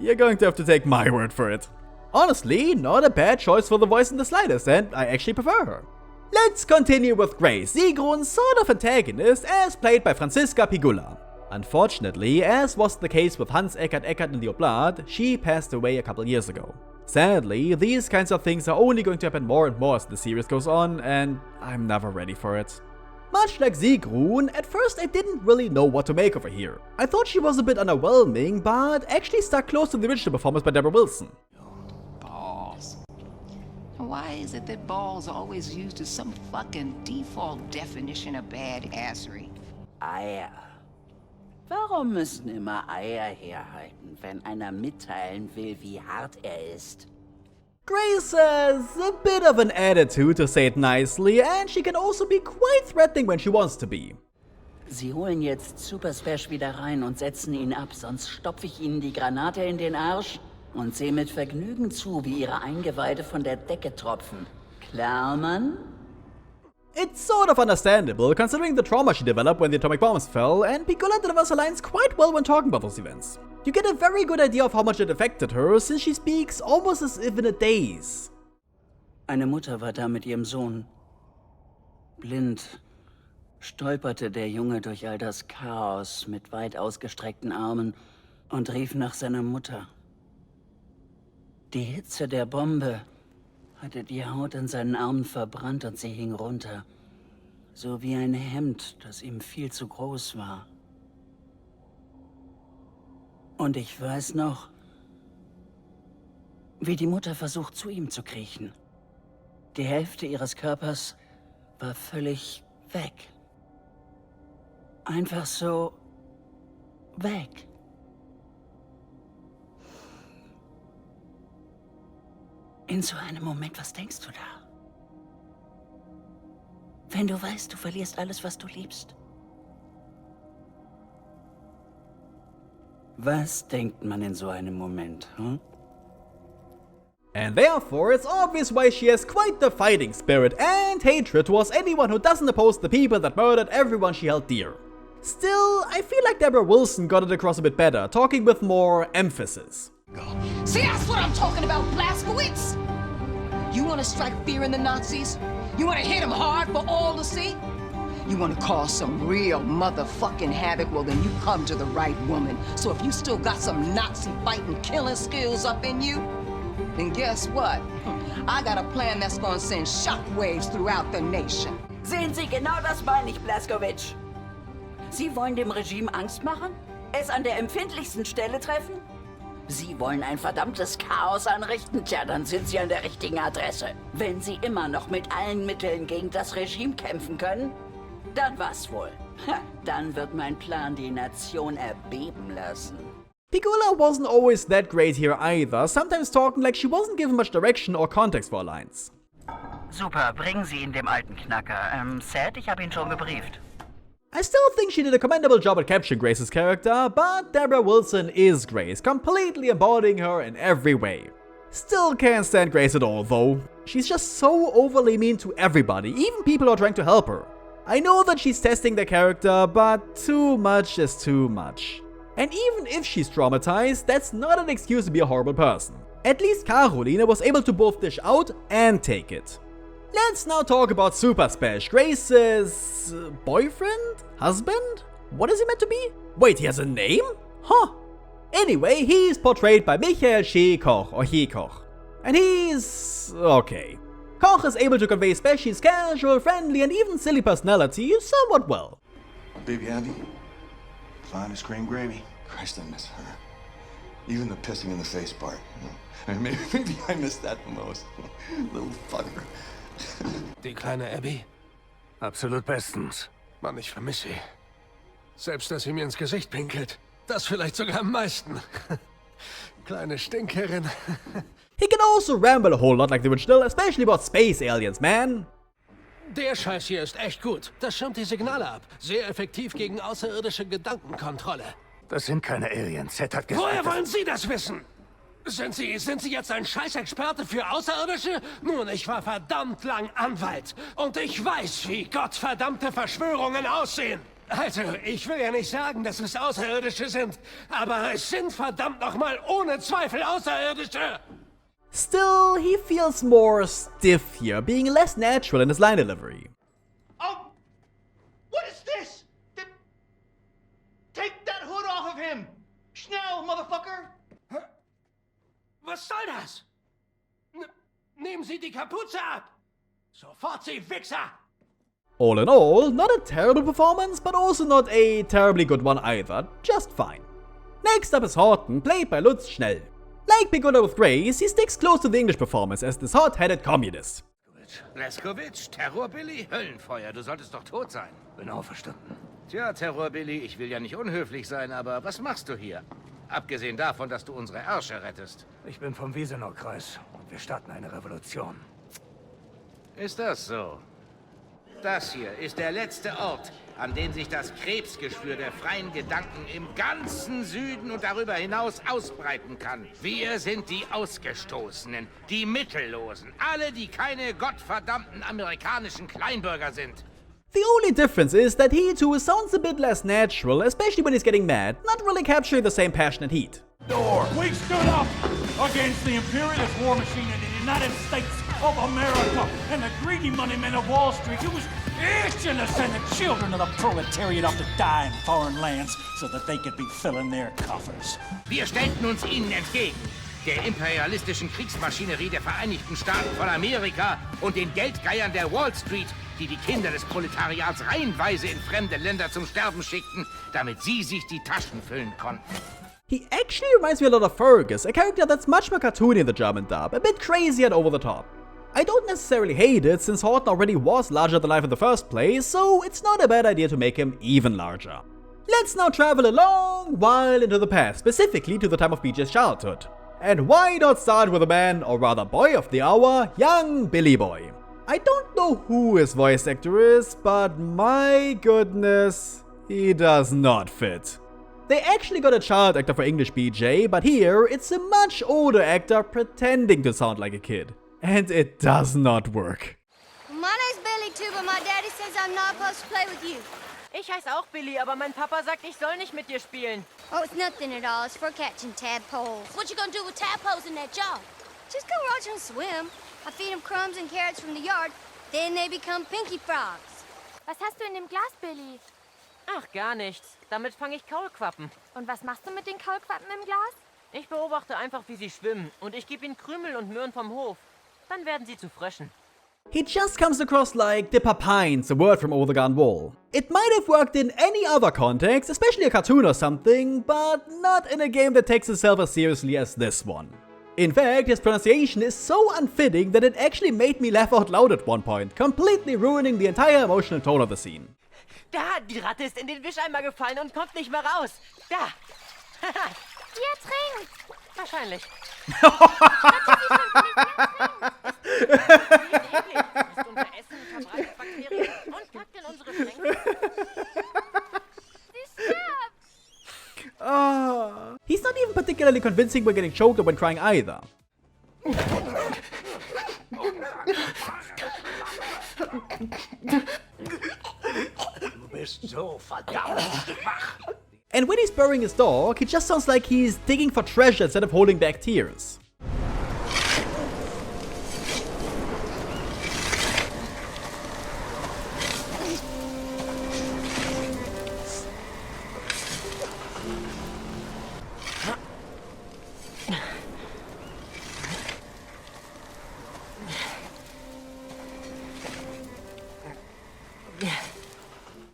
you're going to have to take my word for it. Honestly, not a bad choice for the voice in the slightest, and I actually prefer her. Let's continue with Grace, Sigrun's sort of antagonist, as played by Franziska Pigula. Unfortunately, as was the case with Hans Eckert Eckert in the Oblad, she passed away a couple years ago. Sadly, these kinds of things are only going to happen more and more as the series goes on, and I'm never ready for it. Much like Sigrun, at first I didn't really know what to make of her here. I thought she was a bit underwhelming, but actually stuck close to the original performance by Deborah Wilson. Balls. Why is it that balls are always used as some fucking default definition of badassery? Eier. Warum müssen immer Eier herhalten, wenn einer mitteilen will, wie hart er ist? Grace has a bit of an attitude, to say it nicely, and she can also be quite threatening when she wants to be. Sie holen jetzt Super Smash wieder rein und setzen ihn ab, sonst stopfe ich ihnen die Granate in den Arsch und sehe mit Vergnügen zu, wie ihre Eingeweide von der Decke tropfen. Klar, Mann? It's sort of understandable, considering the trauma she developed when the atomic bombs fell, and Pigula delivers her lines quite well when talking about those events. You get a very good idea of how much it affected her, since she speaks almost as if in a daze. Eine Mutter war da mit ihrem Sohn. Blind stolperte der Junge durch all das Chaos mit weit ausgestreckten Armen und rief nach seiner Mutter. Die Hitze der Bombe hatte die Haut an seinen Armen verbrannt und sie hing runter, so wie ein Hemd, das ihm viel zu groß war. Und ich weiß noch, wie die Mutter versucht, zu ihm zu kriechen. Die Hälfte ihres Körpers war völlig weg. Einfach so weg. In so einem Moment, was denkst du da? Wenn du weißt, du verlierst alles, was du liebst. Was denkt man in so einem Moment, hm? And therefore, it's obvious why she has quite the fighting spirit and hatred towards anyone who doesn't oppose the people that murdered everyone she held dear. Still, I feel like Deborah Wilson got it across a bit better, talking with more emphasis. See, that's what I'm talking about, Blazkowicz! You want to strike fear in the Nazis? You want to hit them hard for all to see? You want to cause some real motherfucking havoc? Well, then you come to the right woman. So if you still got some Nazi fighting, killing skills up in you, then guess what? I got a plan that's gonna send shockwaves throughout the nation. Sehen Sie, genau das meine ich, Blazkowicz. Sie wollen dem Regime Angst machen? Es an der empfindlichsten Stelle treffen? Sie wollen ein verdammtes Chaos anrichten? Tja, dann sind Sie an der richtigen Adresse. Wenn Sie immer noch mit allen Mitteln gegen das Regime kämpfen können, dann was wohl? Dann wird mein Plan die Nation erbeben lassen. Pigula wasn't always that great here either, sometimes talking like she wasn't given much direction or context for her lines. Super, bringen Sie ihn dem alten Knacker. Sad, ich habe ihn schon gebrieft. I still think she did a commendable job at capturing Grace's character, but Deborah Wilson is Grace, completely embodying her in every way. Still can't stand Grace at all though. She's just so overly mean to everybody, even people who are trying to help her. I know that she's testing the character, but too much is too much. And even if she's traumatized, that's not an excuse to be a horrible person. At least Caroline was able to both dish out and take it. Let's now talk about Super Smash, Grace's boyfriend? Husband? What is he meant to be? Wait, he has a name? Huh. Anyway, he's portrayed by Michael Koch, or Koch. And he's okay. Koch is able to convey Spash's casual, friendly, and even silly personality somewhat well. Baby Abby, finest cream gravy. Christ, I miss her. Even the pissing in the face part. You know? I mean, maybe I missed that the most. Little fucker. Die kleine Abby? Absolut bestens. Mann, ich vermisse sie. Selbst, dass sie mir ins Gesicht pinkelt. Das vielleicht sogar am meisten. Kleine Stinkerin. He can also ramble a whole lot like the original, especially about space aliens, man. Der Scheiß hier ist echt gut. Das schirmt die Signale ab. Sehr effektiv gegen außerirdische Gedankenkontrolle. Das sind keine Aliens. Seth hat gesagt... Woher wollen Sie das wissen? Sind Sie jetzt ein Scheißexperte für Außerirdische? Nun, ich war verdammt lang Anwalt. Und ich weiß, wie gottverdammte Verschwörungen aussehen. Also, ich will ja nicht sagen, dass es Außerirdische sind. Aber es sind verdammt nochmal ohne Zweifel Außerirdische. Still, he feels more stiff here, being less natural in his line delivery. Oh! What is this? Take that hood off of him! Schnell, motherfucker! Was soll das? Nehmen Sie die Kapuze ab! Sofort, Sie Wichser! All in all, not a terrible performance, but also not a terribly good one either, just fine. Next up is Horton, played by Lutz Schnell. Like Piccolo with Grace, he sticks close to the English performance as this hot-headed communist. Leskowitsch, Terror-Billy, Höllenfeuer, du solltest doch tot sein. Bin auferstanden. Tja, Terror-Billy, ich will ja nicht unhöflich sein, aber was machst du hier? Abgesehen davon, dass du unsere Ärsche rettest. Ich bin vom Wiesenau-Kreis und wir starten eine Revolution. Ist das so? Das hier ist der letzte Ort, an dem sich das Krebsgeschwür der freien Gedanken im ganzen Süden und darüber hinaus ausbreiten kann. Wir sind die Ausgestoßenen, die Mittellosen, alle, die keine gottverdammten amerikanischen Kleinbürger sind. The only difference is that he too sounds a bit less natural, especially when he's getting mad, not really capturing the same passion and heat. We stood up against the imperialist war machine in the United States of America and the greedy money men of Wall Street. It was itching to send the children of the proletariat off to die in foreign lands so that they could be filling their coffers. Wir stellten uns ihnen entgegen, der imperialistischen Kriegsmaschinerie der Vereinigten Staaten von Amerika und den Geldgeiern der Wall Street, die die Kinder des Proletariats reihenweise in fremde Länder zum Sterben schickten, damit sie sich die Taschen füllen konnten. He actually reminds me a lot of Fergus, a character that's much more cartoony in the German dub, a bit crazy and over the top. I don't necessarily hate it, since Horton already was larger than life in the first place, so it's not a bad idea to make him even larger. Let's now travel a long while into the past, specifically to the time of BJ's childhood. And why not start with a man, or rather boy of the hour, young Billy Boy. I don't know who his voice actor is, but my goodness, he does not fit. They actually got a child actor for English BJ, but here it's a much older actor pretending to sound like a kid. And it does not work. My name's Billy too, but my daddy says I'm not supposed to play with you. Ich heiße auch Billy, aber mein Papa sagt, ich soll nicht mit dir spielen. Oh, it's nothing at all. It's for catching tadpoles. What you gonna do with tadpoles in that jar? Just go watch them swim. I feed them crumbs and carrots from the yard. Then they become pinky frogs. Was hast du in dem Glas, Billy? Ach, gar nichts. Damit fange ich Kaulquappen. Und was machst du mit den Kaulquappen im Glas? Ich beobachte einfach, wie sie schwimmen. Und ich gebe ihnen Krümel und Möhren vom Hof. Dann werden sie zu Fröschen. He just comes across like the Papines, a word from Over the Garden Wall. It might have worked in any other context, especially a cartoon or something, but not in a game that takes itself as seriously as this one. In fact, his pronunciation is so unfitting that it actually made me laugh out loud at one point, completely ruining the entire emotional tone of the scene. Da, die Ratte ist in den Wischeimer gefallen und kommt nicht mehr raus. Da. Die ertrinkt. Wahrscheinlich. He's not even particularly convincing when getting choked or when crying either. Du bist so verdammt schwach. And when he's burying his dog, he just sounds like he's digging for treasure instead of holding back tears.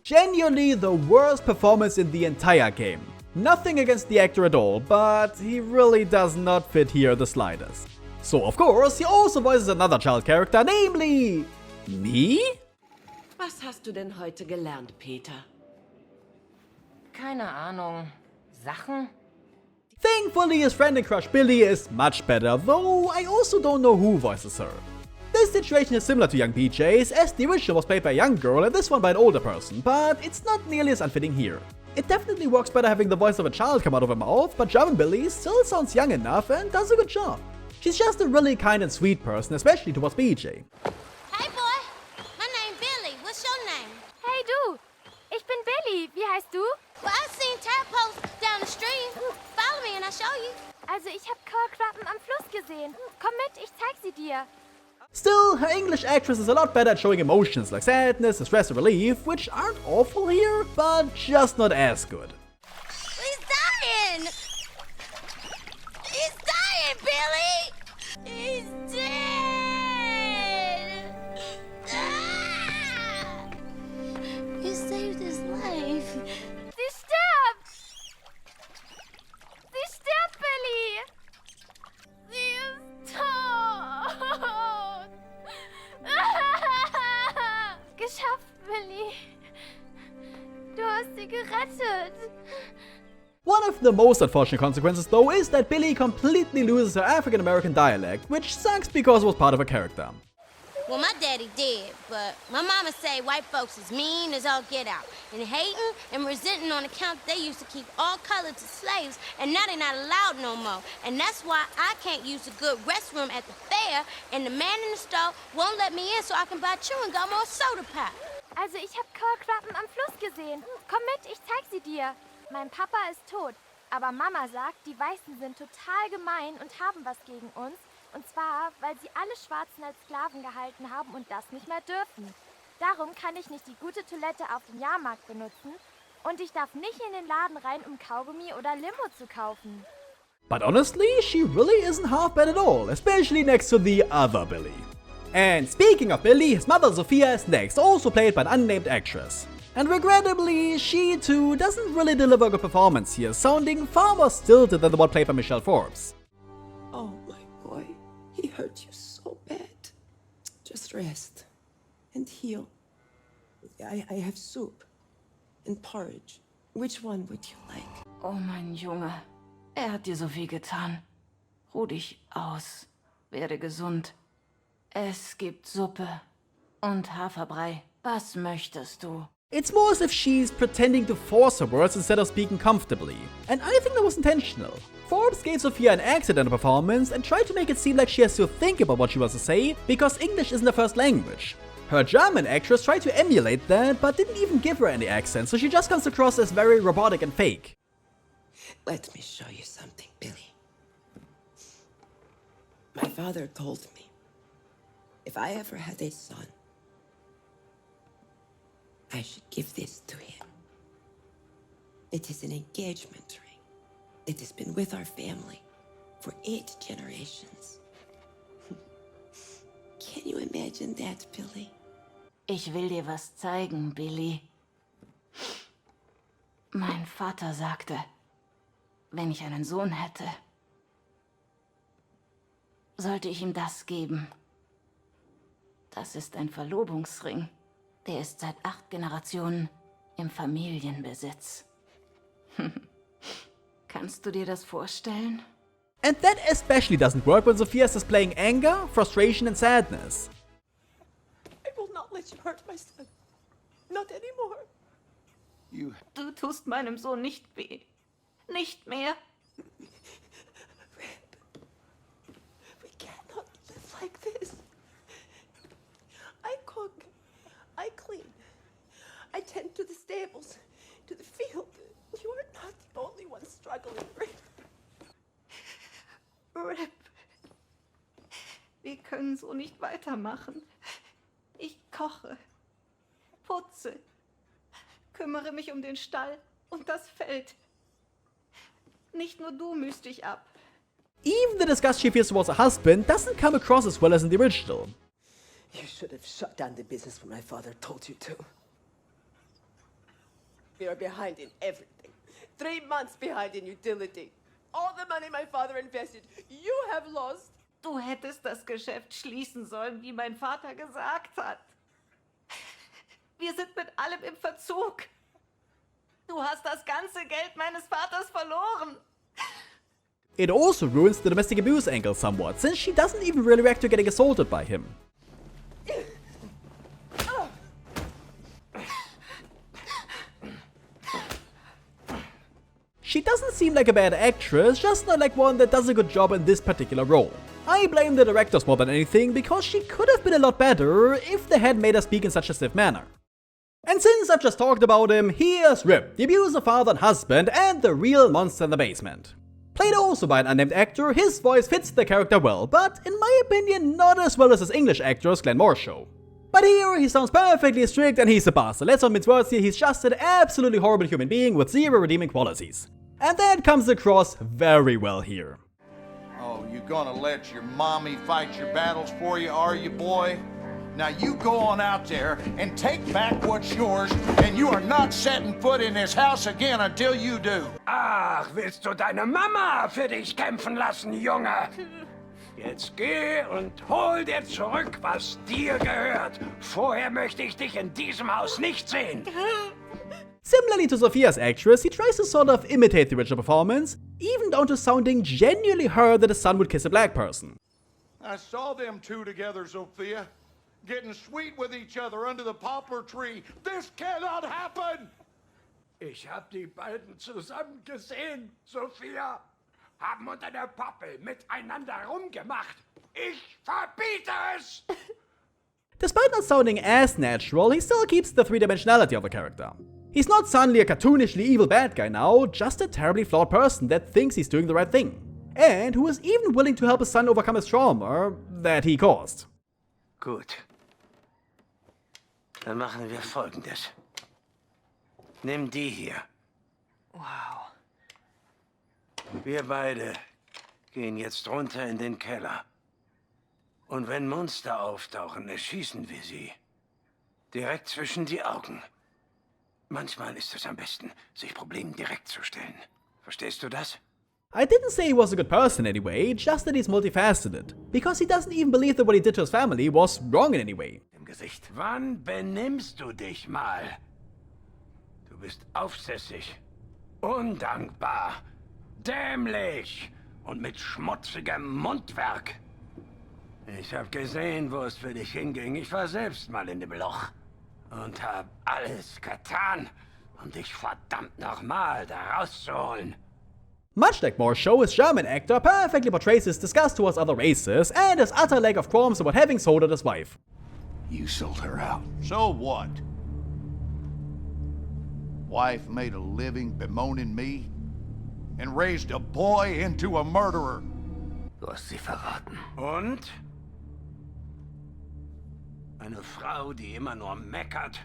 Genuinely the worst performance in the entire game. Nothing against the actor at all, but he really does not fit here the slightest. So of course, he also voices another child character, namely... me? Was hast du denn heute gelernt, Peter? Keine Ahnung. Sachen? Thankfully, his friend and crush Billy is much better, though I also don't know who voices her. This situation is similar to young PJ's, as the original was played by a young girl and this one by an older person, but it's not nearly as unfitting here. It definitely works better having the voice of a child come out of her mouth, but German Billy still sounds young enough and does a good job. She's just a really kind and sweet person, especially towards BJ. Hey boy, my name Billy. What's your name? Hey du, ich bin Billy. Wie heißt du? Well, I've seen tadpoles down the stream. Follow me and I'll show you. Also ich habe Kaulquappen am Fluss gesehen. Komm mit, ich zeig sie dir. Still, her English actress is a lot better at showing emotions like sadness and stress and relief, which aren't awful here, but just not as good. He's dying! He's dying, Billy! He's dead! Ah! You saved his life. Sie stirbt! Sie stirbt, Billy! Sie ist tot! Geschafft, Billy. Du hast sie gerettet. One of the most unfortunate consequences, though, is that Billy completely loses her African-American dialect, which sucks because it was part of her character. Well, my daddy did, but my mama say white folks is mean as all get out, and hating and resenting on account they used to keep all colors as slaves, and now they're not allowed no more. And that's why I can't use a good restroom at the fair, and the man in the store won't let me in so I can buy chewing gum or soda pop. Also ich habe Kaulquappen am Fluss gesehen. Komm mit, ich zeig sie dir. Mein Papa ist tot, aber Mama sagt, die Weißen sind total gemein und haben was gegen uns. Und zwar, weil sie alle Schwarzen als Sklaven gehalten haben und das nicht mehr dürfen. Darum kann ich nicht die gute Toilette auf dem Jahrmarkt benutzen und ich darf nicht in den Laden rein, um Kaugummi oder Limo zu kaufen. But honestly, she really isn't half bad at all, especially next to the other Billy. And speaking of Billy, his mother Sophia is next, also played by an unnamed actress. And regrettably, she too doesn't really deliver a good performance here, sounding far more stilted than the one played by Michelle Forbes. Oh, my boy. He hurt you so bad. Just rest and heal. I have soup and porridge. Which one would you like? Oh, mein Junge. Hat dir so viel getan. Ruh dich aus. Werde gesund. Es gibt Suppe und Haferbrei. Was möchtest du? It's more as if she's pretending to force her words instead of speaking comfortably. And I think that was intentional. Forbes gave Sophia an accent in her performance and tried to make it seem like she has to think about what she wants to say because English isn't her first language. Her German actress tried to emulate that, but didn't even give her any accent, so she just comes across as very robotic and fake. Let me show you something, Billy. My father told me, if I ever had a son, I should give this to him. It is an engagement ring. It has been with our family for 8 generations. Can you imagine that, Billy? Ich will dir was zeigen, Billy. Mein Vater sagte, wenn ich einen Sohn hätte, sollte ich ihm das geben. Das ist ein Verlobungsring. Der ist seit 8 Generationen im Familienbesitz. Kannst du dir das vorstellen? And that especially doesn't work when Sophia is displaying anger, frustration and sadness. I will not let you hurt my son. Not anymore. Du tust meinem Sohn nicht weh. Nicht mehr. We cannot live like this. I cook. I clean. I tend to the stables, to the field. You are not the only one struggling, Rip. Rip. Wir können so nicht weitermachen. Ich koche, putze, kümmere mich um den Stall und das Feld. Nicht nur du mühst dich ab. Even the disgust she feels towards her husband doesn't come across as well as in the original. You should have shut down the business when my father told you to. We are behind in everything. 3 months behind in utility. All the money my father invested, you have lost. Du hättest das Geschäft schließen sollen, wie mein Vater gesagt hat. Wir sind mit allem im Verzug. Du hast das ganze Geld meines Vaters verloren. It also ruins the domestic abuse angle somewhat, since she doesn't even really react to getting assaulted by him. She doesn't seem like a bad actress, just not like one that does a good job in this particular role. I blame the directors more than anything, because she could have been a lot better if they had made her speak in such a stiff manner. And since I've just talked about him, here's Rip, the abusive father and husband, and the real monster in the basement. Played also by an unnamed actor, his voice fits the character well, but in my opinion not as well as his English actress Glenn Morshow. But here he sounds perfectly strict and he's a bastard. Let's not mince words here, he's just an absolutely horrible human being with zero redeeming qualities. And that comes across very well here. Oh, you gonna let your mommy fight your battles for you, are you, boy? Now you go on out there and take back what's yours, and you are not setting foot in this house again until you do. Ach, willst du deine Mama für dich kämpfen lassen, Junge? Jetzt geh und hol dir zurück, was dir gehört. Vorher möchte ich dich in diesem Haus nicht sehen. Similarly to Sophia's actress, he tries to sort of imitate the original performance, even down to sounding genuinely hurt that his son would kiss a black person. I saw them two together, Sophia, getting sweet with each other under the poplar tree. This cannot happen! Ich hab die beiden zusammen gesehen, Sophia. Haben unter der Pappel miteinander rumgemacht. Ich verbiete es! Despite not sounding as natural, he still keeps the three-dimensionality of the character. He's not suddenly a cartoonishly evil bad guy now, just a terribly flawed person that thinks he's doing the right thing. And who is even willing to help his son overcome his trauma that he caused. Gut. Dann machen wir Folgendes. Nimm die hier. Wow. Wir beide gehen jetzt runter in den Keller. Und wenn Monster auftauchen, erschießen wir sie. Direkt zwischen die Augen. Manchmal ist es am besten, sich Problemen direkt zu stellen. Verstehst du das? I didn't say he was a good person anyway, just that he's multifaceted. Because he doesn't even believe that what he did to his family was wrong in any way. Im Gesicht. Wann benimmst du dich mal? Du bist aufsässig, undankbar, dämlich und mit schmutzigem Mundwerk. Ich hab gesehen, wo es für dich hinging. Ich war selbst mal in dem Loch. Und hab alles getan, um dich verdammt nochmal da rauszuholen. Much like Morshow, his German actor perfectly portrays his disgust towards other races and his utter lack of qualms about having sold out his wife. You sold her out. So what? Wife made a living bemoaning me and raised a boy into a murderer. Du hast sie verraten. Und? Eine Frau, die immer nur meckert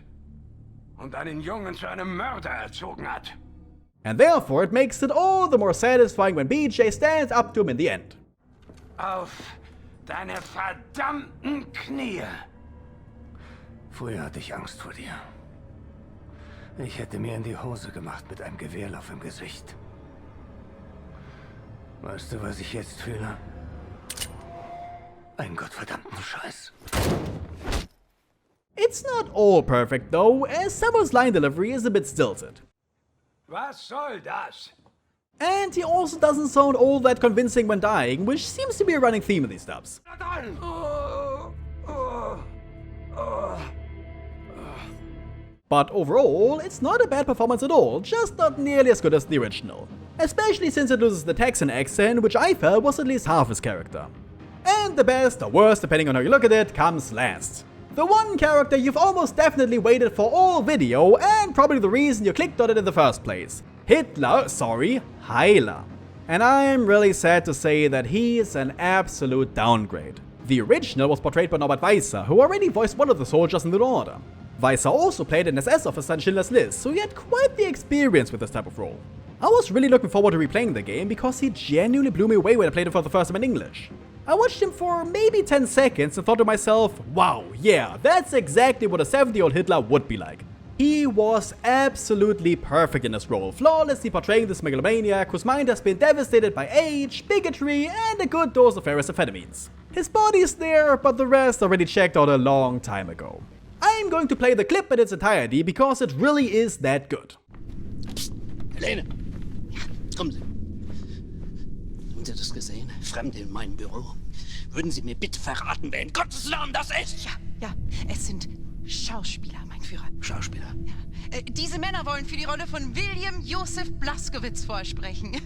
und einen Jungen zu einem Mörder erzogen hat. And therefore it makes it all the more satisfying when BJ stands up to him in the end. Auf deine verdammten Knie! Früher hatte ich Angst vor dir. Ich hätte mir in die Hose gemacht mit einem Gewehrlauf im Gesicht. Weißt du, was ich jetzt fühle? Einen gottverdammten Scheiß. It's not all perfect though, as some of his line delivery is a bit stilted. Was soll das? And he also doesn't sound all that convincing when dying, which seems to be a running theme in these dubs. But overall, it's not a bad performance at all, just not nearly as good as the original. Especially since it loses the Texan accent, which I felt was at least half his character. And the best or worst, depending on how you look at it, comes last. The one character you've almost definitely waited for all video, and probably the reason you clicked on it in the first place. Heiler. And I'm really sad to say that he's an absolute downgrade. The original was portrayed by Norbert Weiser, who already voiced one of the soldiers in the New Order. Weiser also played an SS officer in Schindler's List, so he had quite the experience with this type of role. I was really looking forward to replaying the game because he genuinely blew me away when I played it for the first time in English. I watched him for maybe 10 seconds and thought to myself, wow, yeah, that's exactly what a 70-year-old Hitler would be like. He was absolutely perfect in his role, flawlessly portraying this megalomaniac whose mind has been devastated by age, bigotry, and a good dose of various amphetamines. His body is there, but the rest already checked out a long time ago. I'm going to play the clip in its entirety because it really is that good. Psst, Helene! Ja, kommen Sie. Haben Sie das gesehen? Fremde in meinem Büro. Würden Sie mir bitte verraten, wer in Gottes Namen das ist? Ja, es sind Schauspieler, mein Führer. Schauspieler? Ja. Diese Männer wollen für die Rolle von William Joseph Blaskowitz vorsprechen.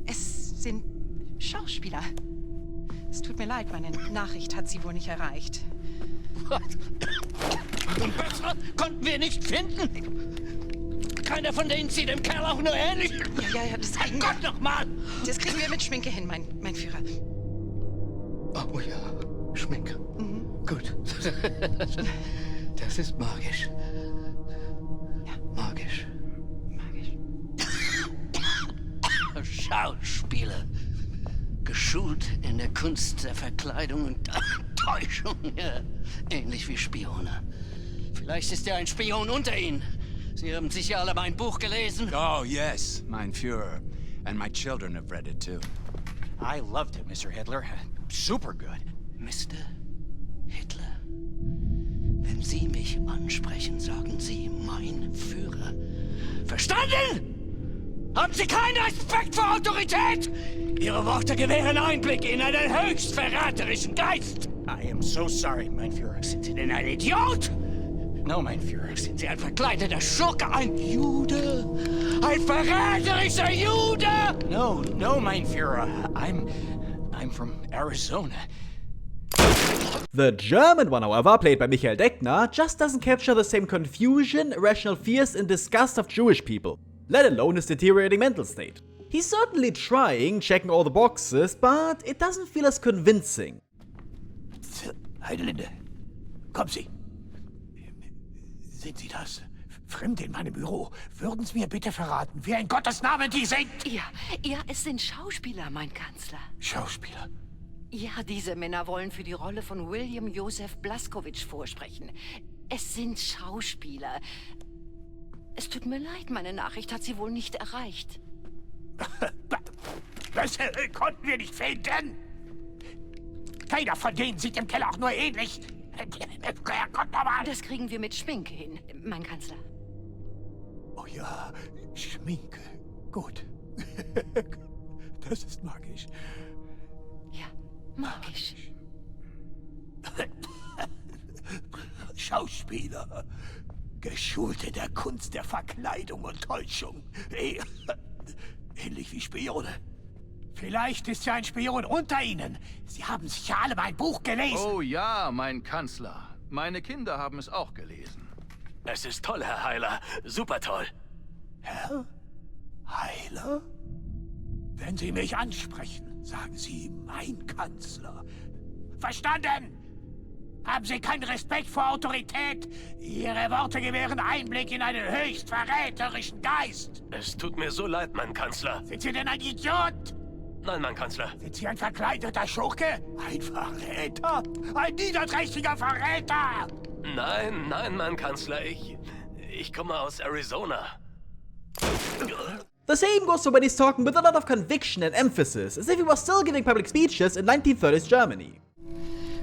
Es sind Schauspieler. Es tut mir leid, meine Nachricht hat Sie wohl nicht erreicht. Was? Und besser konnten wir nicht finden? Keiner von denen sieht dem Kerl auch nur ähnlich? Ja, das kriegen wir. Gott nochmal! Das kriegen wir mit Schminke hin, mein Führer. Oh ja, Schminke. Gut. Das ist magisch. Ja. Magisch. Schauspieler. Geschult in der Kunst der Verkleidung und Täuschung. Ja. Ähnlich wie Spione. Vielleicht ist ja ein Spion unter Ihnen. Sie haben sicher alle mein Buch gelesen. Oh, yes, mein Führer. And my children have read it too. I loved it, Mr. Hitler. Super good. Mr. Hitler. Wenn Sie mich ansprechen, sagen Sie mein Führer. Verstanden? Haben Sie keinen Respekt vor Autorität? Ihre Worte gewähren Einblick in einen höchst verräterischen Geist. I am so sorry, mein Führer. Sind Sie denn ein Idiot? No, mein Führer. Sind Sie ein verkleideter Schurke, ein Jude? Ein verräterischer Jude? No, mein Führer. I'm from Arizona. The German one, however, played by Michael Deckner, just doesn't capture the same confusion, irrational fears, and disgust of Jewish people, let alone his deteriorating mental state. He's certainly trying, checking all the boxes, but it doesn't feel as convincing. Heidelinde, kommen Sie. Sind Sie das? Fremde in meinem Büro. Würden Sie mir bitte verraten, wer in Gottes Namen die sind? Ja, es sind Schauspieler, mein Kanzler. Schauspieler? Ja, diese Männer wollen für die Rolle von William Joseph Blaskowitz vorsprechen. Es sind Schauspieler. Es tut mir leid, meine Nachricht hat Sie wohl nicht erreicht. Das konnten wir nicht finden. Keiner von denen sieht im Keller auch nur ähnlich. Gott nochmal. Das kriegen wir mit Schminke hin, mein Kanzler. Oh ja, Schminke. Gut. Das ist magisch. Ja, magisch. Schauspieler. Geschult in der Kunst der Verkleidung und Täuschung. Ähnlich wie Spione. Vielleicht ist ja ein Spion unter Ihnen. Sie haben sicher alle mein Buch gelesen. Oh ja, mein Kanzler. Meine Kinder haben es auch gelesen. Es ist toll, Herr Heiler. Super toll. Herr Heiler? Wenn Sie mich ansprechen, sagen Sie mein Kanzler. Verstanden? Haben Sie keinen Respekt vor Autorität? Ihre Worte gewähren Einblick in einen höchst verräterischen Geist. Es tut mir so leid, mein Kanzler. Sind Sie denn ein Idiot? Nein, mein Kanzler. Sind Sie ein verkleideter Schurke? Ein Verräter? Ein niederträchtiger Verräter! Nein, mein Kanzler. Ich komme aus Arizona. The same goes for when he's talking with a lot of conviction and emphasis, as if he was still giving public speeches in 1930s Germany.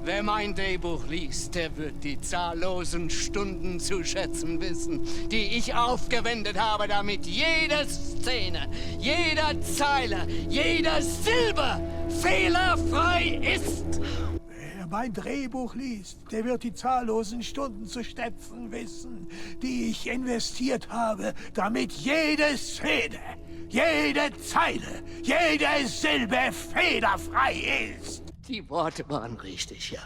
Wer mein Drehbuch liest, der wird die zahllosen Stunden zu schätzen wissen, die ich aufgewendet habe, damit jede Szene, jeder Zeile, jeder Silbe fehlerfrei ist. Wer mein Drehbuch liest, der wird die zahllosen Stunden zu schätzen wissen, die ich investiert habe, damit jede Szene, jede Zeile, jede Silbe fehlerfrei ist. Die Worte waren richtig, ja.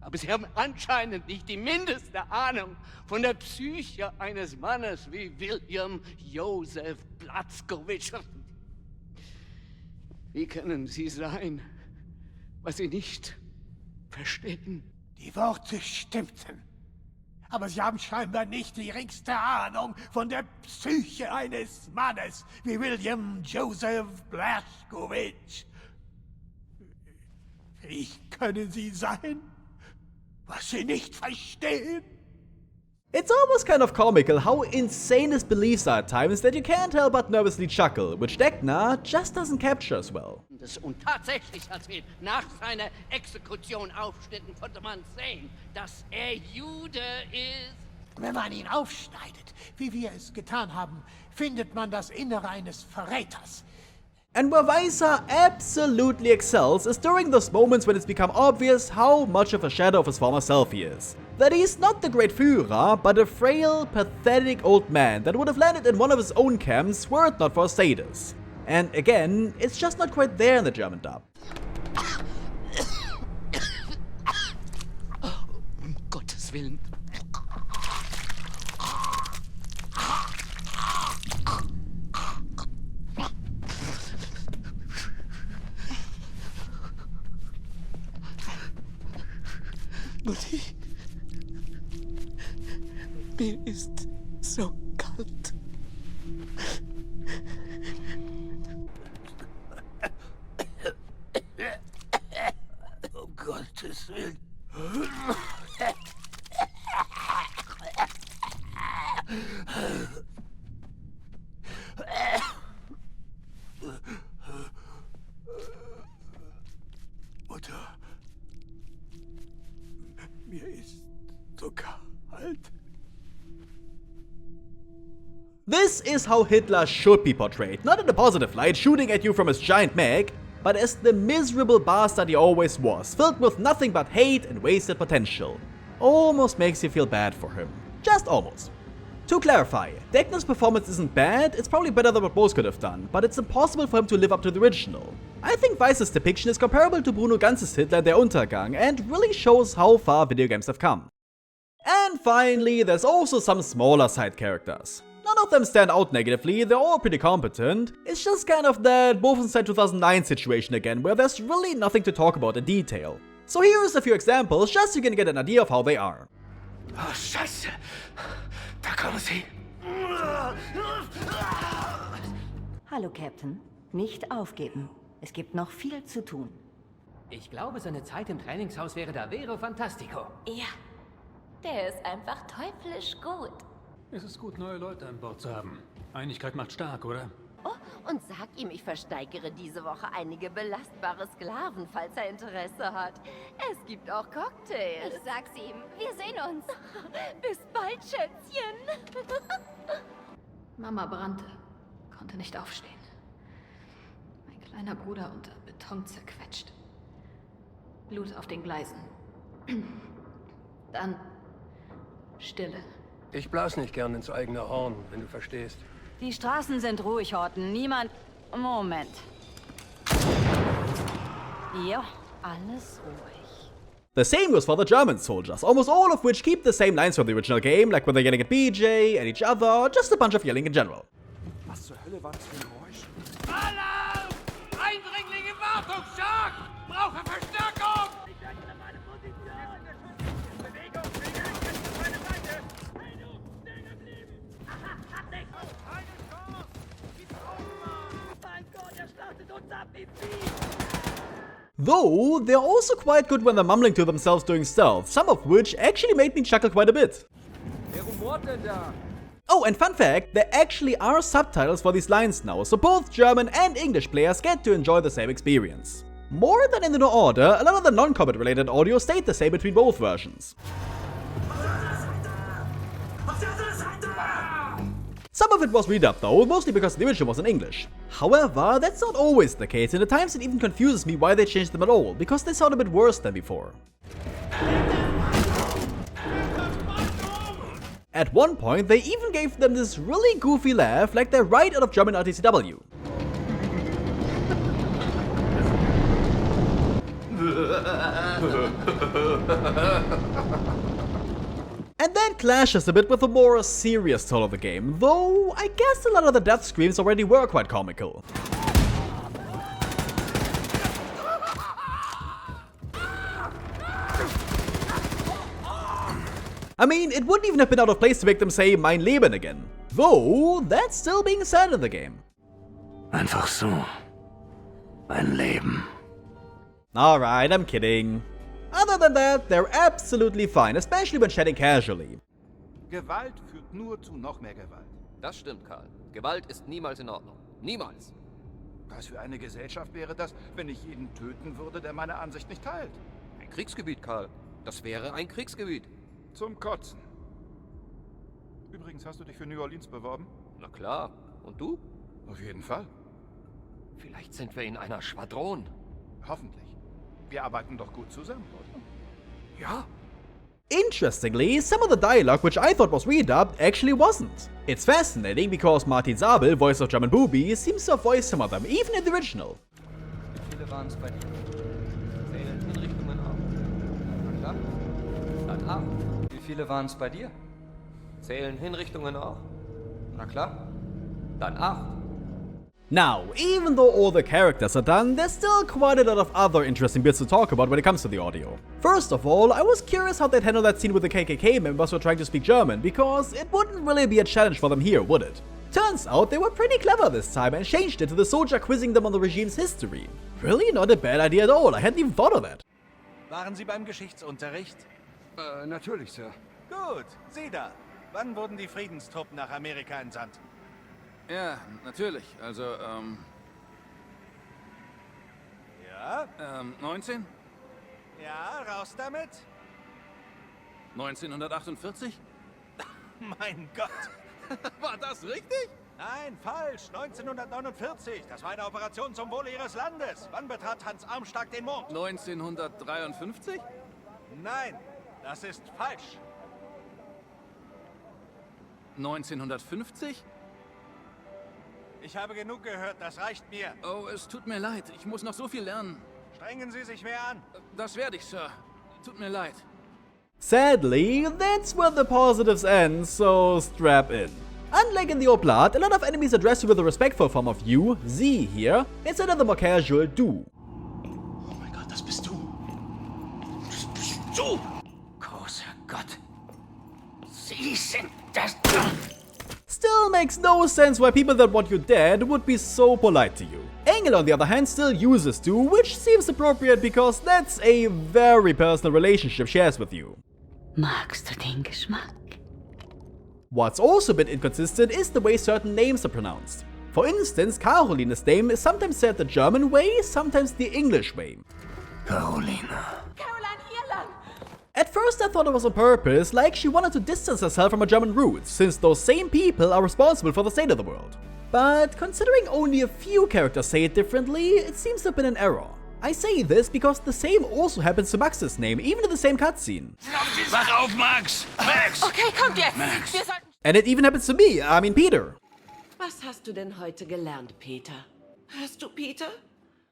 Aber Sie haben anscheinend nicht die mindeste Ahnung von der Psyche eines Mannes wie William Joseph Blaskowitz. Wie können Sie sein, was Sie nicht verstehen? Die Worte stimmten. Aber Sie haben scheinbar nicht die geringste Ahnung von der Psyche eines Mannes wie William Joseph Blaskowitz. Wie können Sie sein, was Sie nicht verstehen? It's almost kind of comical how insane his beliefs are at times that you can't help but nervously chuckle, which Deckner just doesn't capture as well. Und tatsächlich, als wir nach seiner Exekution aufschnitten, konnte man sehen, dass Jude ist. Wenn man ihn aufschneidet, wie wir es getan haben, findet man das Innere eines Verräters. And where Weiser absolutely excels is during those moments when it's become obvious how much of a shadow of his former self he is. That he's not the great Führer, but a frail, pathetic old man that would have landed in one of his own camps were it not for status. And again, it's just not quite there in the German dub. Um Gottes Willen. Mutti, mir ist so kalt. Um Gottes Willen. Mutter. Mir ist so kalt. This is how Hitler should be portrayed, not in a positive light, shooting at you from his giant mech, but as the miserable bastard he always was, filled with nothing but hate and wasted potential. Almost makes you feel bad for him. Just almost. To clarify, Deckner's performance isn't bad, it's probably better than what Bose could have done, but it's impossible for him to live up to the original. I think Weiss's depiction is comparable to Bruno Ganz's Hitler in Der Untergang and really shows how far video games have come. And finally, there's also some smaller side characters. None of them stand out negatively, they're all pretty competent. It's just kind of that Wolfenstein 2009 situation again, where there's really nothing to talk about in detail. So here's a few examples, just so you can get an idea of how they are. Oh, Scheiße. Da kommen sie. Hallo, Captain. Nicht aufgeben. Es gibt noch viel zu tun. Ich glaube, seine Zeit im Trainingshaus wäre da vero fantastico. Ja, der ist einfach teuflisch gut. Es ist gut, neue Leute an Bord zu haben. Einigkeit macht stark, oder? Oh, und sag ihm, ich versteigere diese Woche einige belastbare Sklaven, falls er Interesse hat. Es gibt auch Cocktails. Ich sag's ihm. Wir sehen uns. Bis bald, Schätzchen. Mama brannte, konnte nicht aufstehen. Mein kleiner Bruder unter Beton zerquetscht. Blut auf den Gleisen. Dann Stille. Ich blas nicht gern ins eigene Horn, wenn du verstehst. Die Straßen sind ruhig, Horten. Niemand... Moment. Ja, alles ruhig. The same goes for the German soldiers, almost all of which keep the same lines from the original game, like when they're yelling at BJ, at each other, just a bunch of yelling in general. Was zur Hölle war das für ein Geräusch? Alarm! Eindringling im Wartungsschlag! Brauche Verstärkung! Though, they're also quite good when they're mumbling to themselves doing stealth, some of which actually made me chuckle quite a bit. Oh, and fun fact, there actually are subtitles for these lines now, so both German and English players get to enjoy the same experience. More than in the New Order, a lot of the non-combat related audio stayed the same between both versions. Some of it was redubbed though, mostly because the original was in English. However, that's not always the case, and at times it even confuses me why they changed them at all, because they sound a bit worse than before. At one point, they even gave them this really goofy laugh, like they're right out of German RTCW. And that clashes a bit with the more serious tone of the game, though I guess a lot of the death screams already were quite comical. I mean, it wouldn't even have been out of place to make them say mein Leben again, though that's still being said in the game. Einfach so. Mein Leben. Alright, I'm kidding. Other than that, they're absolutely fine, especially when chatting casually. Gewalt führt nur zu noch mehr Gewalt. Das stimmt, Karl. Gewalt ist niemals in Ordnung. Niemals. Was für eine Gesellschaft wäre das, wenn ich jeden töten würde, der meine Ansicht nicht teilt? Ein Kriegsgebiet, Karl. Das wäre ein Kriegsgebiet. Zum Kotzen. Übrigens, hast du dich für New Orleans beworben? Na klar. Und du? Auf jeden Fall. Vielleicht sind wir in einer Schwadron. Hoffentlich. Wir arbeiten doch gut zusammen, oder? Ja. Interestingly, some of the dialogue which I thought was redubbed actually wasn't. It's fascinating because Martin Sabel, voice of German Booby, seems to have voiced some of them, even in the original. Wie viele waren es bei dir? Zählen Hinrichtungen auf. Na klar. Dann 8. Wie viele waren es bei dir? Zählen Hinrichtungen auch. Na klar. Dann 8. Now, even though all the characters are done, there's still quite a lot of other interesting bits to talk about when it comes to the audio. First of all, I was curious how they'd handle that scene with the KKK members who were trying to speak German, because it wouldn't really be a challenge for them here, would it? Turns out they were pretty clever this time and changed it to the soldier quizzing them on the regime's history. Really not a bad idea at all, I hadn't even thought of that. Waren Sie beim Geschichtsunterricht? Natürlich, Sir. Gut, Sie da. Wann wurden die Friedenstruppen nach Amerika entsandt? Ja, natürlich. Also, Ja? 19? Ja, raus damit. 1948? Mein Gott. War das richtig? Nein, falsch. 1949. Das war eine Operation zum Wohle Ihres Landes. Wann betrat Hans Armstrong den Mond? 1953? Nein, das ist falsch. 1950? Ich habe genug gehört, das reicht mir. Oh, es tut mir leid. Ich muss noch so viel lernen. Strengen Sie sich mehr an. Das werde ich, Sir. Tut mir leid. Sadly, that's where the positives end, so strap in. Unlike in the old blood, a lot of enemies address you with a respectful form of you, Sie here, instead of the more casual Du. Oh mein Gott, das bist du. Das bist du! Großer Gott. Sie sind das... Still makes no sense why people that want you dead would be so polite to you. Engel, on the other hand, still uses Du, which seems appropriate because that's a very personal relationship she has with you. Magst du den Geschmack? What's also a bit inconsistent is the way certain names are pronounced. For instance, Caroline's name is sometimes said the German way, sometimes the English way. Carolina. At first I thought it was on purpose, like she wanted to distance herself from her German roots, since those same people are responsible for the state of the world. But considering only a few characters say it differently, it seems to have been an error. I say this because the same also happens to Max's name, even in the same cutscene. Wach auf, Max! Max! Okay, kommt jetzt! Max! Wir sollten... And it even happens to me, I mean Peter. Was hast du denn heute gelernt, Peter? Hörst du, Peter?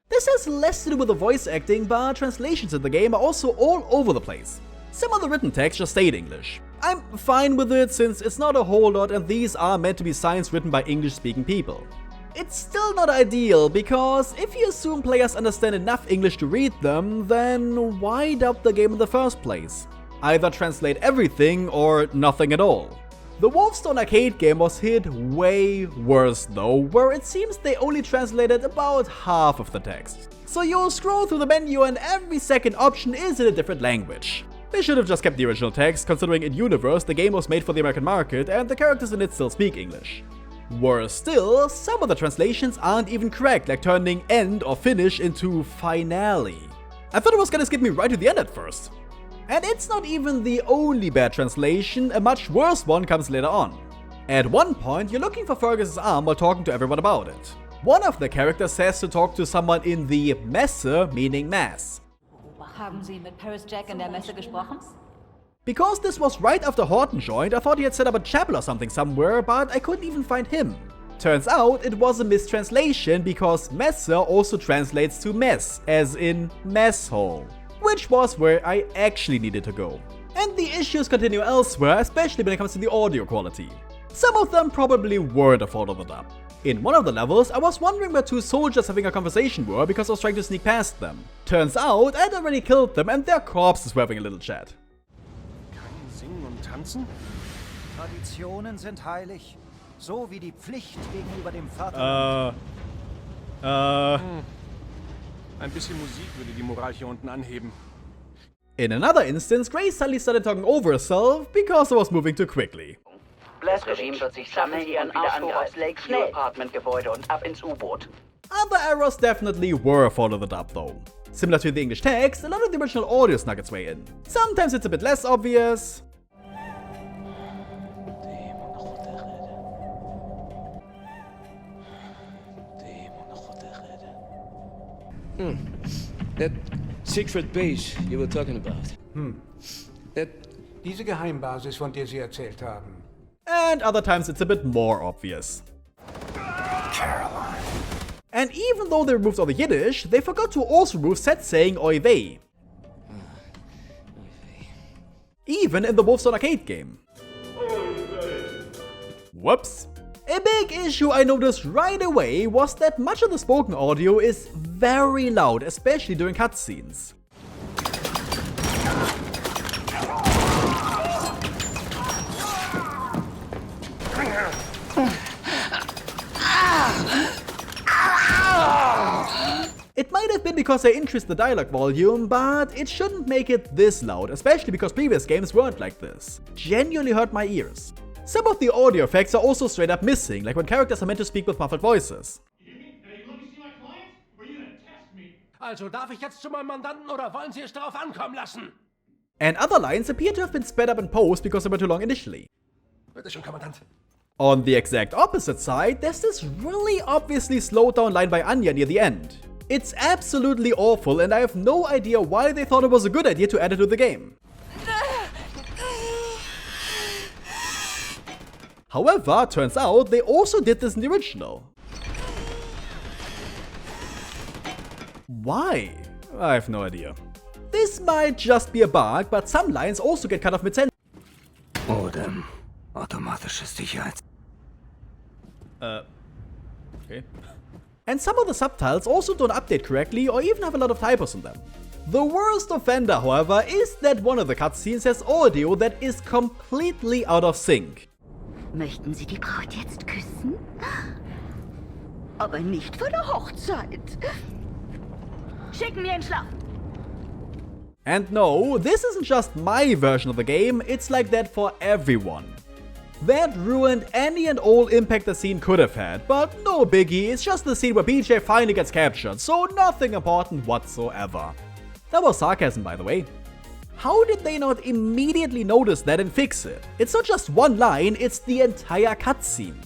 This has less to do with the voice acting, but translations in the game are also all over the place. Some of the written text just stayed English. I'm fine with it since it's not a whole lot and these are meant to be signs written by English-speaking people. It's still not ideal because if you assume players understand enough English to read them, then why dub the game in the first place? Either translate everything or nothing at all. The Wolfenstein arcade game was hit way worse though, where it seems they only translated about half of the text. So you'll scroll through the menu and every second option is in a different language. They should have just kept the original text, considering in universe the game was made for the American market and the characters in it still speak English. Worse still, some of the translations aren't even correct, like turning end or finish into finale. I thought it was gonna skip me right to the end at first. And it's not even the only bad translation, a much worse one comes later on. At one point, you're looking for Fergus's arm while talking to everyone about it. One of the characters says to talk to someone in the Messe, meaning mass. Haben Sie mit Paris Jack in der Messe gesprochen? Because this was right after Horton joined, I thought he had set up a chapel or something somewhere, but I couldn't even find him. Turns out it was a mistranslation because Messe also translates to mess, as in mess hall, which was where I actually needed to go. And the issues continue elsewhere, especially when it comes to the audio quality. Some of them probably weren't a fault of the dub. In one of the levels, I was wondering where two soldiers having a conversation were because I was trying to sneak past them. Turns out, I'd already killed them and their corpses were having a little chat. Kein Singen und Tanzen? Traditionen sind heilig, so wie die Pflicht gegenüber dem Vaterland. Ein bisschen Musik würde die Moral hier unten anheben. In another instance, Grace suddenly started talking over herself because I was moving too quickly. Das Regime wird sich sammeln und wieder angreifen. New Apartment-Gebäude und ab ins U-Boot. Other errors definitely were followed up though. Similar to the English text, a lot of the original audio snuck its way in. Sometimes it's a bit less obvious. That secret base you were talking about. Diese Geheimbasis, von der Sie erzählt haben. And other times it's a bit more obvious. Caroline. And even though they removed all the Yiddish, they forgot to also remove set saying Oy vey. Even in the Wolfenstein arcade game. Whoops. A big issue I noticed right away was that much of the spoken audio is very loud, especially during cutscenes. It might have been because I increased the dialogue volume, but it shouldn't make it this loud, especially because previous games weren't like this. Genuinely hurt my ears. Some of the audio effects are also straight up missing, like when characters are meant to speak with muffled voices. Also darf ich jetzt zu meinem Mandanten oder wollen Sie es darauf ankommen lassen? And other lines appear to have been sped up in post because they were too long initially. Bitte schön, Kommandant. On the exact opposite side, there's this really obviously slowed down line by Anya near the end. It's absolutely awful and I have no idea why they thought it was a good idea to add it to the game. However, turns out they also did this in the original. Why? I have no idea. This might just be a bug, but some lines also get cut off mid-sentence. Oder automatisches Sicherheits... Okay. And some of the subtitles also don't update correctly or even have a lot of typos in them. The worst offender, however, is that one of the cutscenes has audio that is completely out of sync. Möchten Sie die Braut jetzt küssen? Aber nicht vor der Hochzeit. Schicken wir ihn schlafen. And no, this isn't just my version of the game, it's like that for everyone. That ruined any and all impact the scene could have had, but no biggie, it's just the scene where BJ finally gets captured, so nothing important whatsoever. That was sarcasm, by the way. How did they not immediately notice that and fix it? It's not just one line, it's the entire cutscene.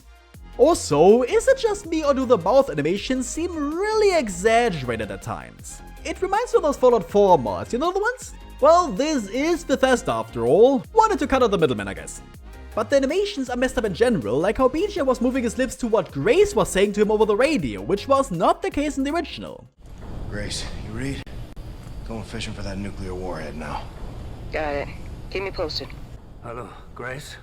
Also, is it just me or do the mouth animations seem really exaggerated at times? It reminds me of those Fallout 4 mods, you know the ones? Well, this is Bethesda after all. Wanted to cut out the middleman, I guess. But the animations are messed up in general, like how BJ was moving his lips to what Grace was saying to him over the radio, which was not the case in the original. Grace, you read? Going fishing for that nuclear warhead now. Got it. Keep me posted. Hallo, Grace?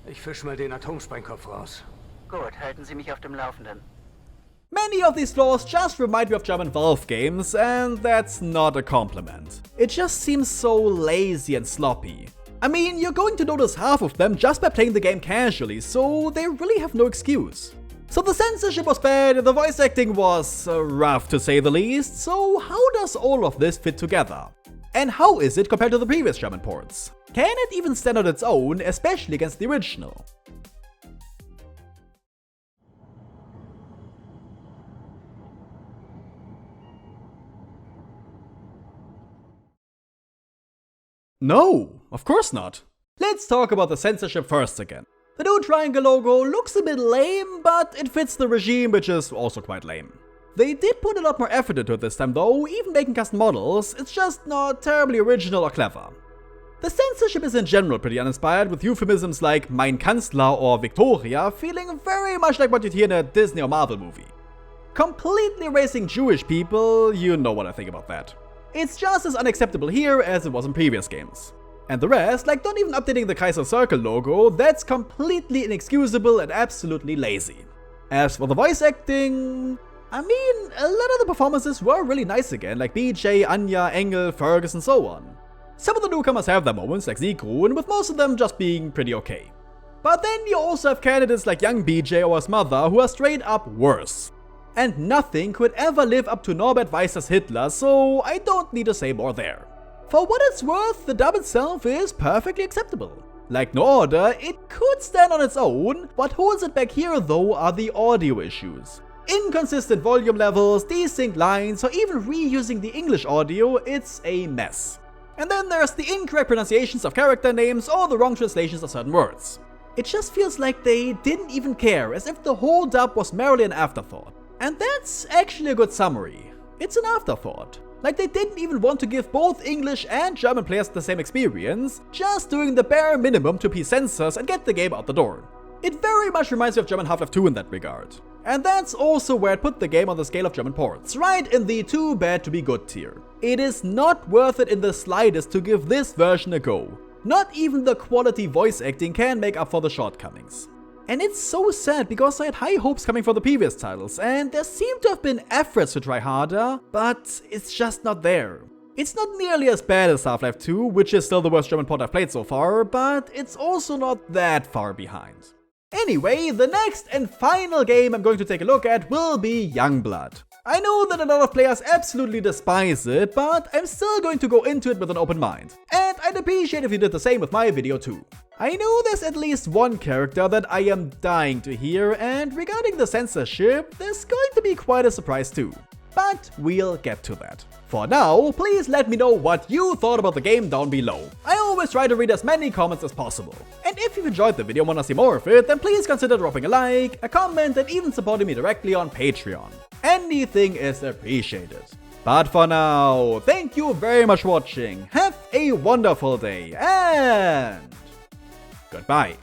Ich fisch mal den Atomsprengkopf raus. Gut, halten Sie mich auf dem Laufenden. Many of these flaws just remind me of German Valve games, and that's not a compliment. It just seems so lazy and sloppy. I mean, you're going to notice half of them just by playing the game casually, so they really have no excuse. So the censorship was bad, and the voice acting was rough to say the least, so how does all of this fit together? And how is it compared to the previous German ports? Can it even stand on its own, especially against the original? No, of course not. Let's talk about the censorship first again. The new triangle logo looks a bit lame, but it fits the regime, which is also quite lame. They did put a lot more effort into it this time though, even making custom models, it's just not terribly original or clever. The censorship is in general pretty uninspired, with euphemisms like Mein Kanzler or Victoria feeling very much like what you'd hear in a Disney or Marvel movie. Completely erasing Jewish people, you know what I think about that. It's just as unacceptable here as it was in previous games. And the rest, like not even updating the Kaiser Circle logo, that's completely inexcusable and absolutely lazy. As for the voice acting, I mean, a lot of the performances were really nice again, like BJ, Anya, Engel, Fergus and so on. Some of the newcomers have their moments, like Sigrun, with most of them just being pretty okay. But then you also have candidates like young BJ or his mother who are straight up worse. And nothing could ever live up to Norbert Weiser's Hitler, so I don't need to say more there. For what it's worth, the dub itself is perfectly acceptable. Like no other, it could stand on its own. What holds it back here though are the audio issues. Inconsistent volume levels, desynced lines, or even reusing the English audio, it's a mess. And then there's the incorrect pronunciations of character names or the wrong translations of certain words. It just feels like they didn't even care, as if the whole dub was merely an afterthought. And that's actually a good summary. It's an afterthought. Like they didn't even want to give both English and German players the same experience, just doing the bare minimum to appease censors and get the game out the door. It very much reminds me of German Half-Life 2 in that regard. And that's also where it put the game on the scale of German ports, right in the too bad to be good tier. It is not worth it in the slightest to give this version a go. Not even the quality voice acting can make up for the shortcomings. And it's so sad because I had high hopes coming from the previous titles, and there seem to have been efforts to try harder, but it's just not there. It's not nearly as bad as Half-Life 2, which is still the worst German port I've played so far, but it's also not that far behind. Anyway, the next and final game I'm going to take a look at will be Youngblood. I know that a lot of players absolutely despise it, but I'm still going to go into it with an open mind. And I'd appreciate if you did the same with my video too. I know there's at least one character that I am dying to hear, and regarding the censorship, there's going to be quite a surprise too. But we'll get to that. For now, please let me know what you thought about the game down below. I always try to read as many comments as possible. And if you've enjoyed the video and want to see more of it, then please consider dropping a like, a comment, and even supporting me directly on Patreon. Anything is appreciated. But for now, thank you very much for watching, have a wonderful day, and goodbye.